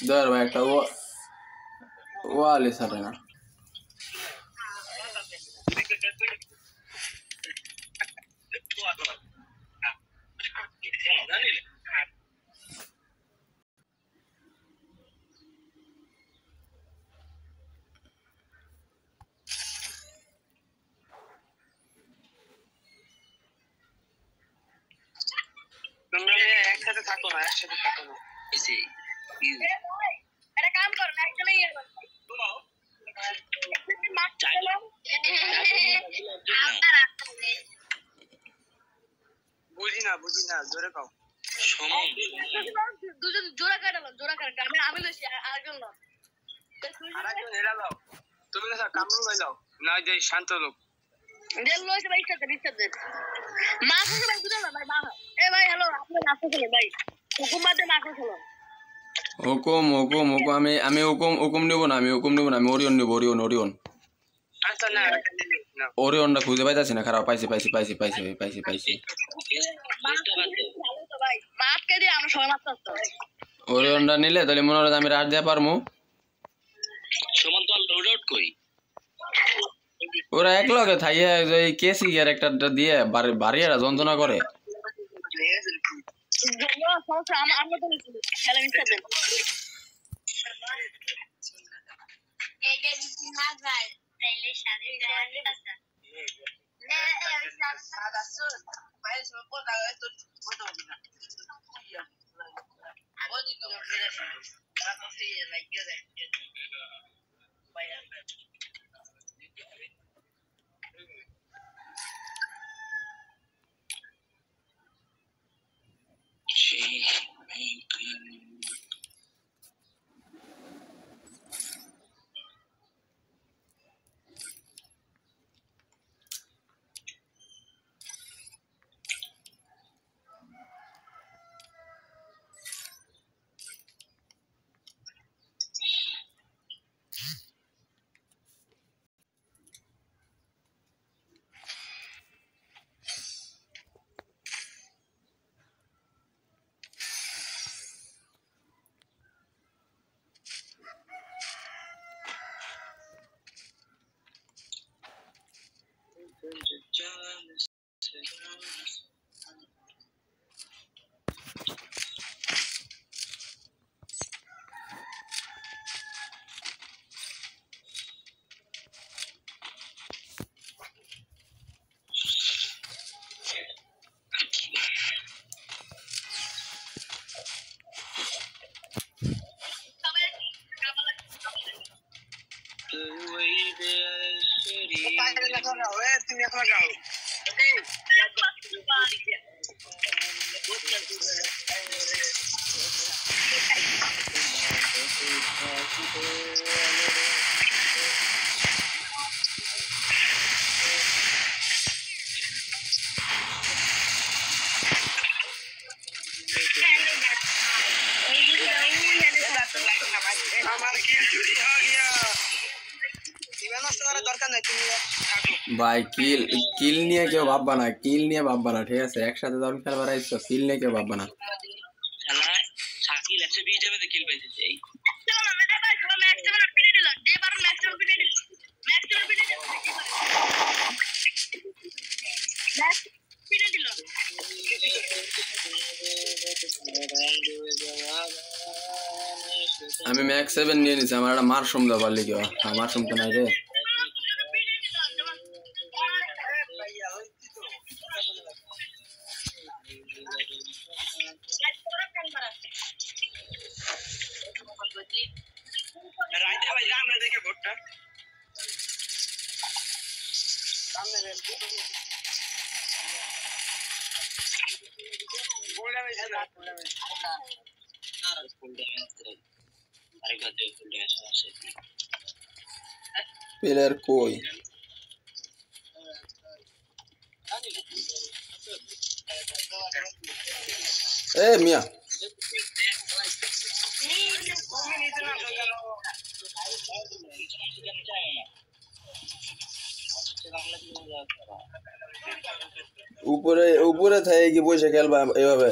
ধর ভাই, একটা ওয়ালি সারে না। একসাথে থাকো না এটা কাম করো না, একজনই ইয়ে করো। বুঝি না জোরে কও। দুজন জোড়া কাটালাম আমি লইছি আরেকজন লোক। আরেকজন এরা দাও, তুমি না কামরুল ভাই দাও না, যে শান্ত লোক দেল লইছে ভাই, ইচ্ছা মা কোন ভাই দুজন না ভাই, মা এ ভাই হ্যালো, আপনি নাস্তা খেলেন ভাই, হুকুম বাদে মা কোন খেলেন। হুকুম আমি হুকুম নেব না, আমি ওরিয়ন নেব, ওরিয়ন। আচ্ছা না ওরিয়নটা খুঁজে পাইতাছি না, খারাপ পাইছি পাইছি পাইছি পাইছি পাইছি পাইছি ভাই মাছকে দিয়ে আমরা সবাই মাছ ধরতে হবে। ওরিয়নটা নিলে তাহলে মনে হয় আমি রাত দিয়ে পারমু। সমান তো লোড আউট কই ওরা এক লগে থাইয়া এই কেসি ক্যারেক্টারটা দিয়ে বাড়িয়ারা যন্ত্রণা করে। সমস্যা আমরা তো খেলা মিশতে দেন এই যে না ভাই তাইলে সাথে আছে না সাদা সুর ভাই সব পড়া তো ফটো না ওদি তো ফেরে না তো সে লাগিয়ে দেয় ভাই তুমি এখন যাও আমার কিল চুরি হয়ে গিয়া ভাই কিল কিল নিয়ে কেউ ভাববা না, কিল নিয়ে ভাববা না, ঠিক আছে? একসাথে যখন খেলবার আইছো কিল নিয়ে কেউ ভাববা না। শালা শাকিল 120 যাবে তো কিল পাইছে এই আমি ম্যাক্স 7 নিয়ে নিছি, আমার একটা মারসুম দাও পারলি কেউ? মারসুম তো নাই রে। রাইতে ভাই আমরা দেখে ভোটটা সামনে rail full damage full damage আরেকবার দিও ফুল ড্যামেজ আছে প্লেয়ার কই? এ মিয়া উপরে উপরে থাকে কি বসে খেলবা এভাবে?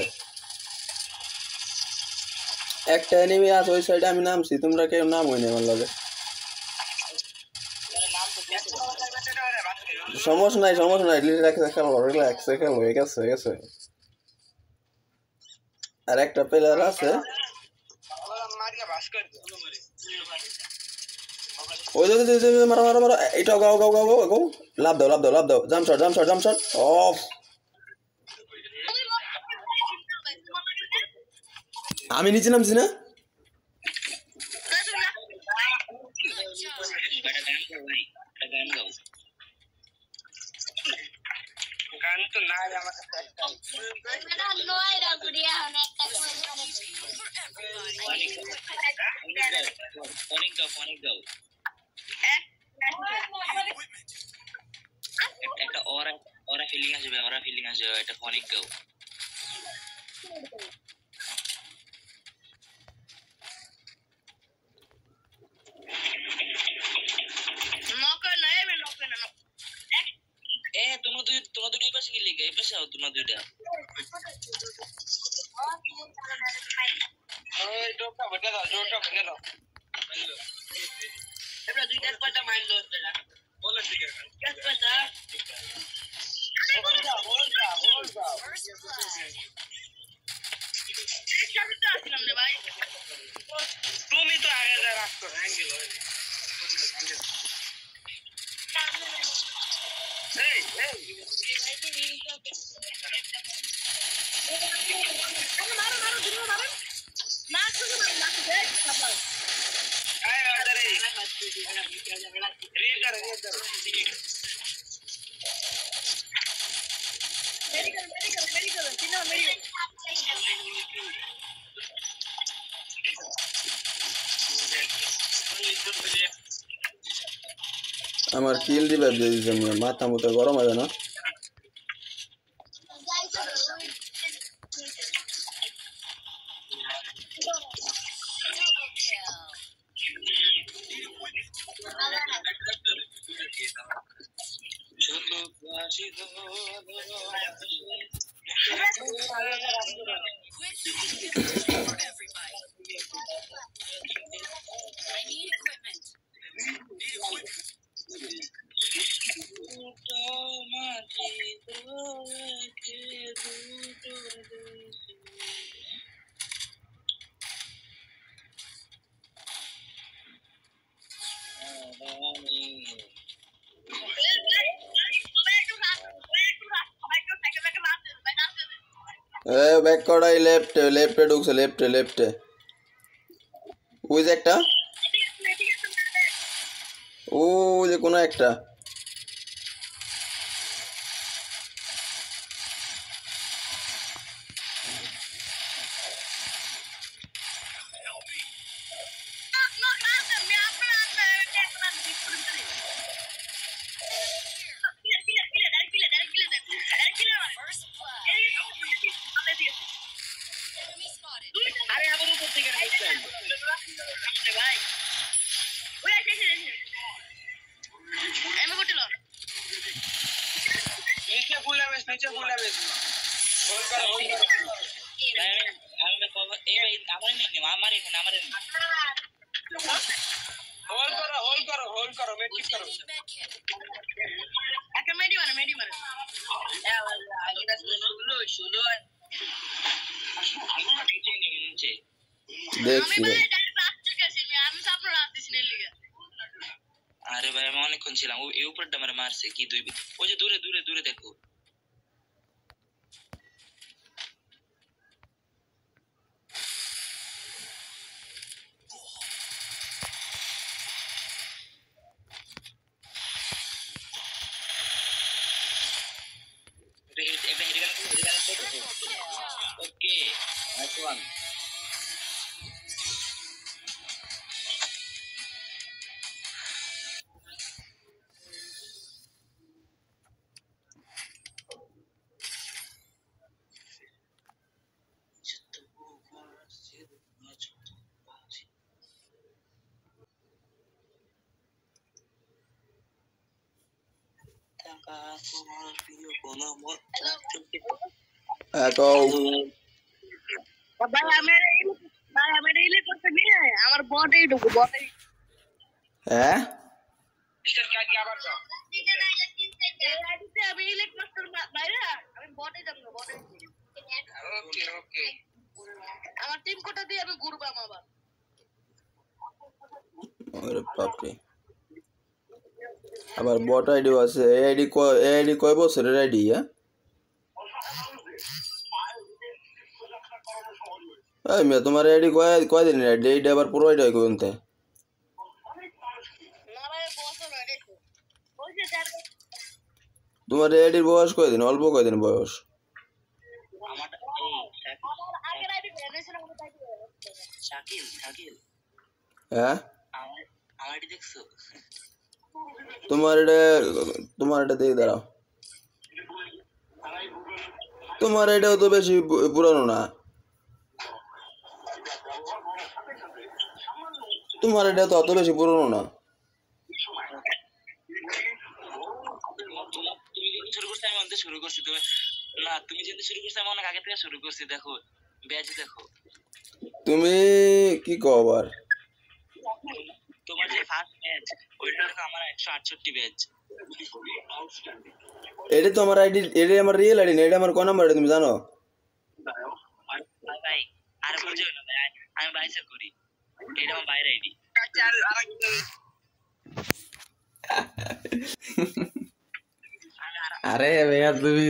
একটা এনিমি আছে ওই সাইডে, আমি নামছি, তোমরা কেউ নাম হয়নি আমার লাগে। সমস্যা নাই সমস্যা নাই, খেলো রিল্যাক্স খেলো, হয়ে গেছে হয়ে গেছে। আর একটা প্লেয়ার আছে ওই মারো মারো মারো, এটা গাও গাও গাও গাও গাও, লাভ দাও লাভ দাও লাভ দাও, jump shot jump shot jump shot of. আমি নিচে নামছি না? গান তো না আমার একটা ওরা ওরা ফিলিং আসবে, ওরা ফিলিং আসবে, এটা ফনিক গাও मौका नहीं मिला দিকে এই পাশে আও তোমরা দুইটা এই টোপটা বটে দাও জোরটা বটে দাও এবার দুইটার পাটা মারলো তোরা বলো ঠিক আছে কেস পাটা বল দাও তুমি তো আগে যা রাখতো অ্যাঙ্গেল এই আয় রাজারে রে কর মেডিকেল তিনো মেডিকেল আমার কিল রিভাইভ দিয়ে দিছে মাথা মতো গরম হবে না ব্যাক করাই লেফটে ঢুকছে লেফটে ওই যে একটা ও যে কোনো একটা नीचे बोला बे होल्ड करो আমি কব এই ভাই আমার নেই আমার এখানে হোল্ড করো মেডিক করো একটা মেডি মারে এ আগে শুনো আমি নিচে দেখছি আমি সামনে রাত দিছি না লিগা আরে ভাই আমি অনেকক্ষণ ছিলাম ও এই উপরটা আমারে মারছে কি দুই ওই যে দূরে দেখো ওকে নাইস ওয়ান আমার বটেই ঢুকু বটেই হ্যাঁ আমি ইলেক্ট মাস্টার বাইরে আমি বটে যাব না বটে ওকে আমার টিম কোটা দিয়ে আমি ঘুরবাম আবার আরে বাপরে আবার বট আইডি আছে আইডি কয় বছরের আইডি এই মিয়া তোমার আইডি কয় দিনের আইডি এইটা আবার পুরো আইডি কই বলতে তোমার আইডির বয়স কয়দিন অল্প কয়দিন বয়স হ্যাঁ তোমার এটা দেখে দাঁড়াও তোমার এটাও তো বেশি পুরানো না তোমার এটা তো অত বেশি পুরনো না যখন শুরু করছি আমি অন্তে শুরু করছি তুমি না তুমি যেতে শুরু করছো আমি অনেক আগে থেকে শুরু করছি দেখো ব্যাচ দেখো তুমি কি কও আবার তোমার যে ফার্স্ট ব্যাচ ওইটা দেখো আমার 168 ব্যাচ এটা তো আমার আইডি, এটা আমার রিয়েল আইডি না, এটা আমার কোন নাম্বার এটা তুমি জানো? ভাই আর বুঝো না ভাই আমি বাইসে করি এটা আমার বাইরে আইডি আরে ভাইয়া তুমি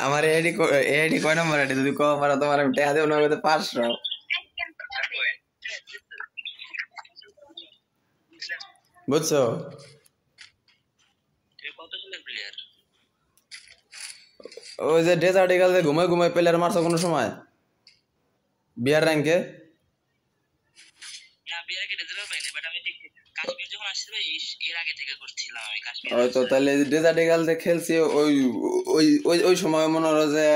আমার আইডি কয় নাম্বার আইডি যদি কও পারো তোমার আমি টাকা দেব না, 500। বুঝছো? কত সালের প্লেয়ার ওই যে ডেজার্ট ইগল ঘুমায় ঘুমায় প্লেয়ার মারছো কোনো সময় বিয়ার র্যাঙ্কে? না বিয়ার আগে রেজাল্ট পাইনি বাট আমি কাশ্মীর যখন আসছিল এর আগে থেকে করছিলাম আমি কাশ্মীর ওই তো তাহলে ডেজার্ট ইগল খেলছি ওই ওই ওই ওই সময় মনে হলো যে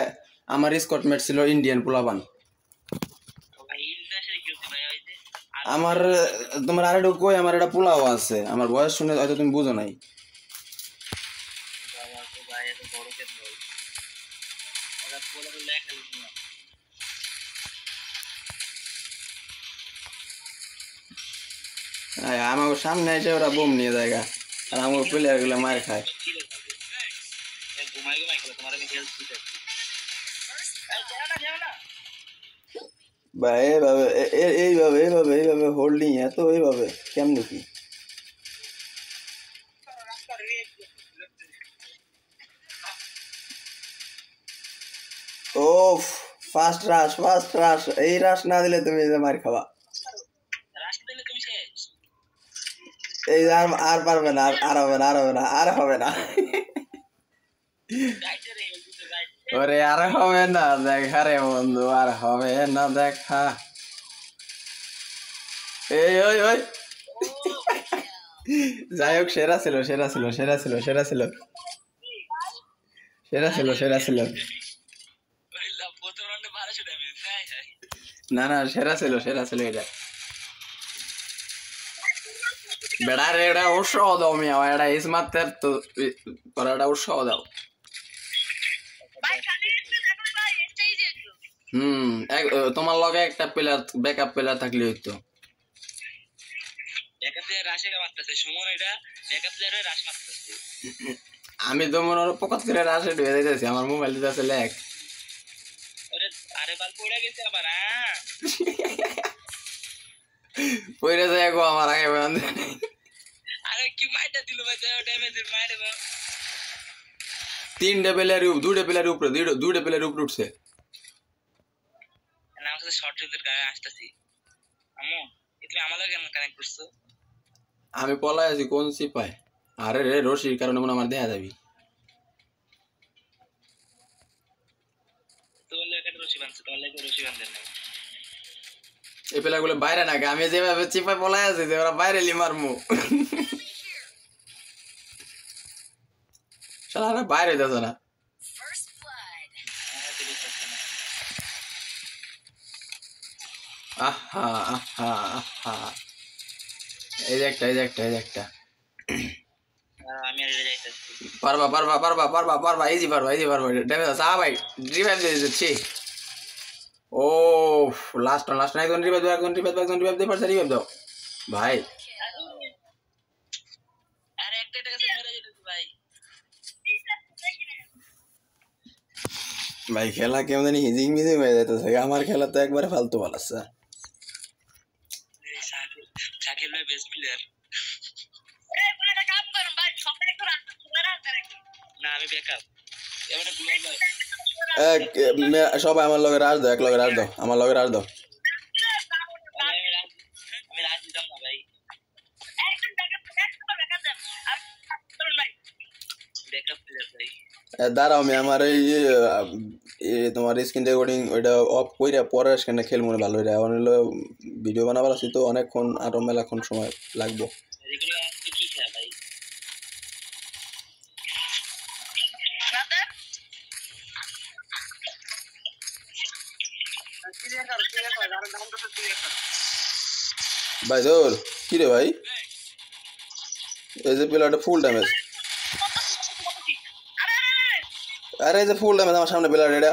আমার স্কটমেট ছিল ইন্ডিয়ান পোলাপান। ভাই ইন্টারন্যাশনাল কি হচ্ছে ভাই ওই যে আমার তোমার আরেকটু কই, আমার একটা পোলাও আছে, আমার বয়স শুনে হয়তো তুমি বুঝো নাই। বাবা তো ভাই এত বড় কেন ভাই ওরা বলে লেখা লিখি না আমার সামনে এসে ওরা বোম নিয়ে জায়গা আর আমার প্লেয়ার গুলো মার খায়। কি রে ঘুমাই ঘুমাই খেলো তোমার আমি হেল্প দিতে যাও না বা এইভাবে এইভাবে এইভাবে এইভাবে হোল্ডিং এত এইভাবে কেমন কি? ও ফার্স্ট রাশ এই রাশ না দিলে তুমি মার খাবা। রাস্তা দিলে তুমি শেষ এই আর পারবে না, আর হবে না, আর হবে না, আর হবে না। গাইতে রে দিতে গাইতে ওরে আর হবে না দেখা রে বন্ধু, আর হবে না দেখা। এই ওই ওই যাই হোক সেরা ছিল সেরা ছিল সেরা ছিল সেরা ছিল সেরা ছিল সেরা ছিল ওইলা প্রথম রাউন্ডে 1200 ড্যামেজ নাই হয় না না সেরা ছিল সেরা ছিল এটা। বেড়া রে এটা উৎসাহ দাও মিয়া, এটা ইসমাতের তো তোরা এটা উৎসাহ দাও। ভাই খালি একটা ভাই এটাই যে তোমার লগে একটা প্লেয়ার ব্যাকআপ প্লেয়ার থাকলে হইতো। ব্যাকআপ প্লেয়ার রাশে মারতেছে সুমন এটা ব্যাকআপ প্লেয়ারে রাশ মারতেছে আমি তো মনে হয় পকেট করে রাশে ঢুকে যাইতেছি, আমার মোবাইল দিতে আছে ল্যাগ। আরে আরে বাল পড়ে গেছে আবার পইরে যায় গো আমার আগে বান্ধে। আরে কি মাইটা দিল ভাই ড্যামেজ মাইরে দাও 3 প্লেয়ার 2 প্লেয়ার উপরে 2 প্লেয়ার উপরে উঠছে। না আমার সাথে শর্ট রেঞ্জের গায়ে আসতেছি আম্মু তুমি আমার লগে কেন কানেক্ট করছো আমি পলাই আছি কোন সিপাই। আরে রে রশির কারণে মনে আমার দেখা যাবি। তোমার লগে একটা রশি বানছে তোমার লগে রশি বানদেন নাই এই প্লেয়ার গুলো বাইরে নাকি, আমি যেভাবে সিপাই পলাই আছি যে ওরা বাইরে লি মারমু। শালা বাইরে যাচ্ছে না। আহা আহা আহা এই যে একটা এই যে একটা এই যে একটা আমি আর এটা যাইতেছি পারবা পারবা পারবা পারবা পারবা ইজি পারবা ড্যামেজ আছে। ভাই রিভাইভ দিয়ে দিচ্ছি। ও লাস্ট না একজন রিভাইভ দাও, একজন রিভাইভ দিয়ে পারছে রিভাইভ দাও ভাই। আরে একটা কাছে মেরে যেতেছি ভাই ভাই খেলা কেমন জানি হিজিং মিজিং হয়ে যাইতেছে, আমার খেলা তো একবারে ফালতু ভালো আছে। শাকিল ভাই বেস্ট প্লেয়ার আরে পুরো কাম করুন ভাই সবাই একটু রাস্তা রাখতে না আমি ব্যাকআপ এবারে গ্লোবাল ভাই সবাই আমার লগে রাজ দাও, এক লগে রাজ দাও, আমার লগে রাজ দাও। আমি রাজ দিতাম না ভাই একদম ব্যাকআপ দেন আর চলুন ভাই ব্যাকআপ প্লেয়ার ভাই দাঁড়াও আমি আমার এই তোমার স্ক্রিন রেকর্ডিং ওইটা অফ কইরা পরে স্ক্রিনে খেল মনে ভালো হইরা হলো ভিডিও বানাবার আছে তো অনেকক্ষণ আরো মেলাক্ষণ সময় লাগবে। এগুলো কি খেলা ভাই ভাই ধর কি রে ভাই এই যে প্লেয়ারটা ফুল ড্যামেজ আরে এই যে ফুল ড্যামেজ আমার সামনে প্লেয়ার এটা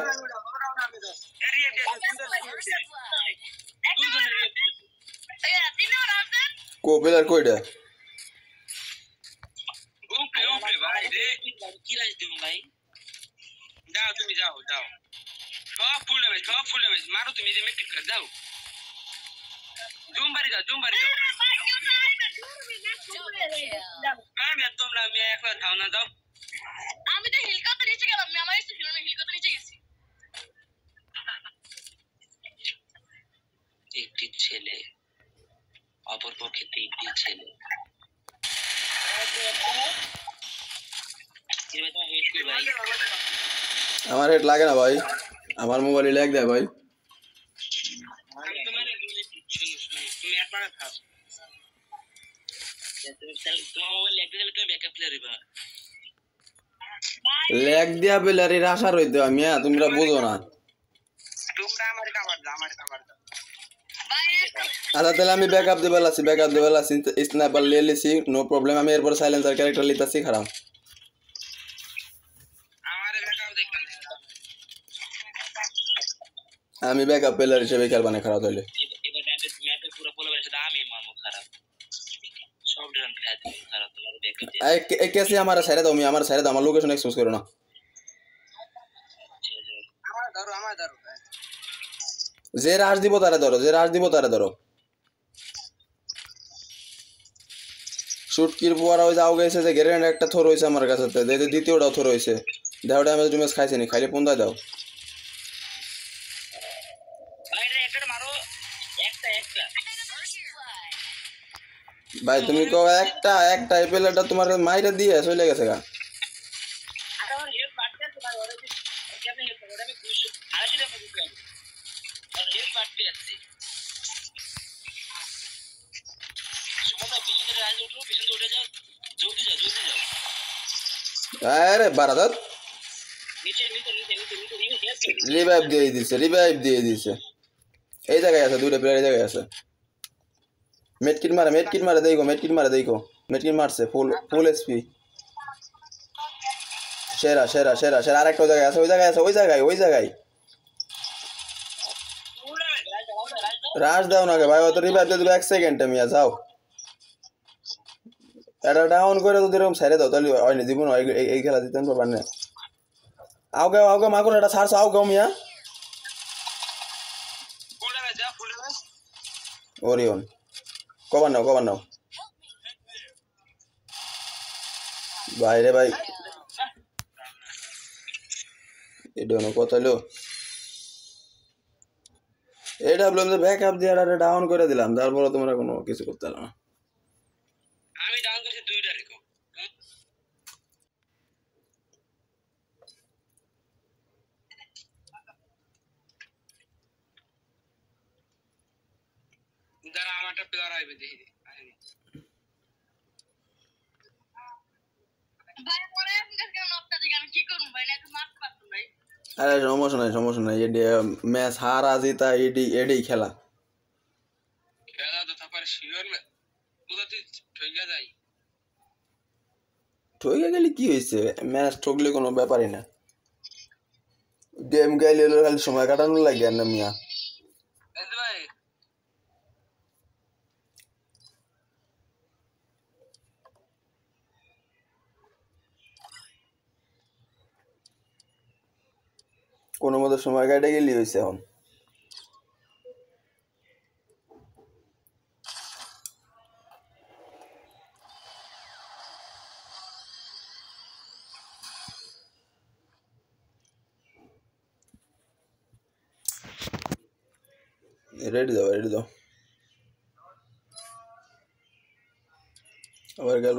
কো প্লেয়ার কইটা কি রাজ দিম ভাই যাও তুমি যাও যাও সব ফুল ড্যামেজ মারো তুমি যে মেট্রিক করে যাও জুম বাড়ি যাও আমি আর তোমরা আমি একলা যাও না যাও আমি তো হিলকাতে নিচে গেলাম আমি আমার ইচ্ছে ছিল আমি হিলকাতে নিচে গেছি একটি ছেলে অপরপক্ষে তিনটি ছেলে আমার হেড লাগে না ভাই আমার মোবাইলে ল্যাগ দেয় ভাই তুমি একবার থাক তোমার মোবাইল ল্যাগ দিলে তুমি ব্যাকআপ প্লেয়ার হইবা ল্যাগ দিয়া প্লেয়ারের আশা রইতে আমি তোমরা বুঝো না তোমরা আমার কভার দাও আচ্ছা তাহলে আমি ব্যাকআপ দেবে লাসি স্নাইপার লিয়ে লিছি নো প্রবলেম আমি এরপর সাইলেন্সার ক্যারেক্টার লিতাছি খারাপ আমার ব্যাকআপ দেখবেন আমি ব্যাকআপ প্লেয়ার হিসেবে খেলবা না খারাপ হইলে এবার ম্যাপে পুরো পোলার সাথে আমি মারমু খারাপ সব ড্রান খায় তুমি খারাপ তোমার ব্যাকআপ এই কেসে আমার সাইরে দাও আমার লোকেশন এক্সপোজ করো না আমার ধরো যে রাশ দিব তারে ধরো শুটকির পরে ওই যাও গেছে যে গ্রেনেড একটা থর হইছে আমার কাছে দ্বিতীয়টাও থর হইছে দাও ড্যামেজ ডুমেজ খাইছে নি খাইলে পন্দায় দাও বাইরে একটা মারো একটা ভাই তুমি কো একটা এই প্লেয়ারটা তোমার মাইরে দিয়ে চলে গেছে গা আর ওর হেড বাড়তে আছে ভাই ওরে কেমনে হেড করে আমি 200 250 টাকা দিতে আর হেড বাড়তে আছে সুমনা পিছনে রাজ উঠে যাও জলদি যাও আরে বারাদাত নিচে রিভাইভ দিয়ে দিছে এই জায়গায় আছে দুইটা প্লেয়ার এই জায়গায় আছে মেডকিট মারে দেখো মেডকিট মারছে ফুল এসপি সেরা আরেকটা জায়গায় আছে ওই জায়গায় রাশ দাও না ভাই অত রিভাইভ দিয়ে দেবে 1 সেকেন্ডে মিয়া যাও এটা ডাউন করে যদি এরকম ছেড়ে দাও তাহলে হয়নি জীবন এই খেলা দিতেন পারবেন না আউগে মাগুর এটা ছাড়ছো আউগে মিয়া ওরিয়ন কবার নাও বাইরে ভাই এটা কথা হলো এটা বললাম যে ব্যাকআপ দিয়ে এটা ডাউন করে দিলাম তারপরে তোমরা কোনো কিছু করতে পারো না আমি ডাউন করছি দুইটা রেখো দাঁড়া আমারটা প্লেয়ার আইবে দেখি ভাই পরে আপনাদের কেমন আপনাদের দিকে আমি কি করব ভাই না তো মারতে পারতাম ভাই আরে সমস্যা নাই এডি ম্যাচ হারা জিতা এডি খেলা তো তারপরে শিওর না কোথা তুই ঠইগা যাই ঠকে গেলে কি হয়েছে ম্যাচ ঠকলে কোনো ব্যাপারই না গেম গেলে খালি সময় কাটানো লাগে না মিয়া ভাই কোনো মতো সময় কাটে গেলি হয়েছে এখন রেডি দাও আবার গেল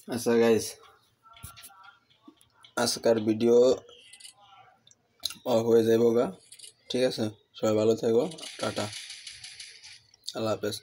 আচ্ছা গাইস, আজকের ভিডিও অফ হয়ে যাবো গা, ঠিক আছে? সবাই ভালো থেকো, টাটা, আল্লাহ হাফেজ।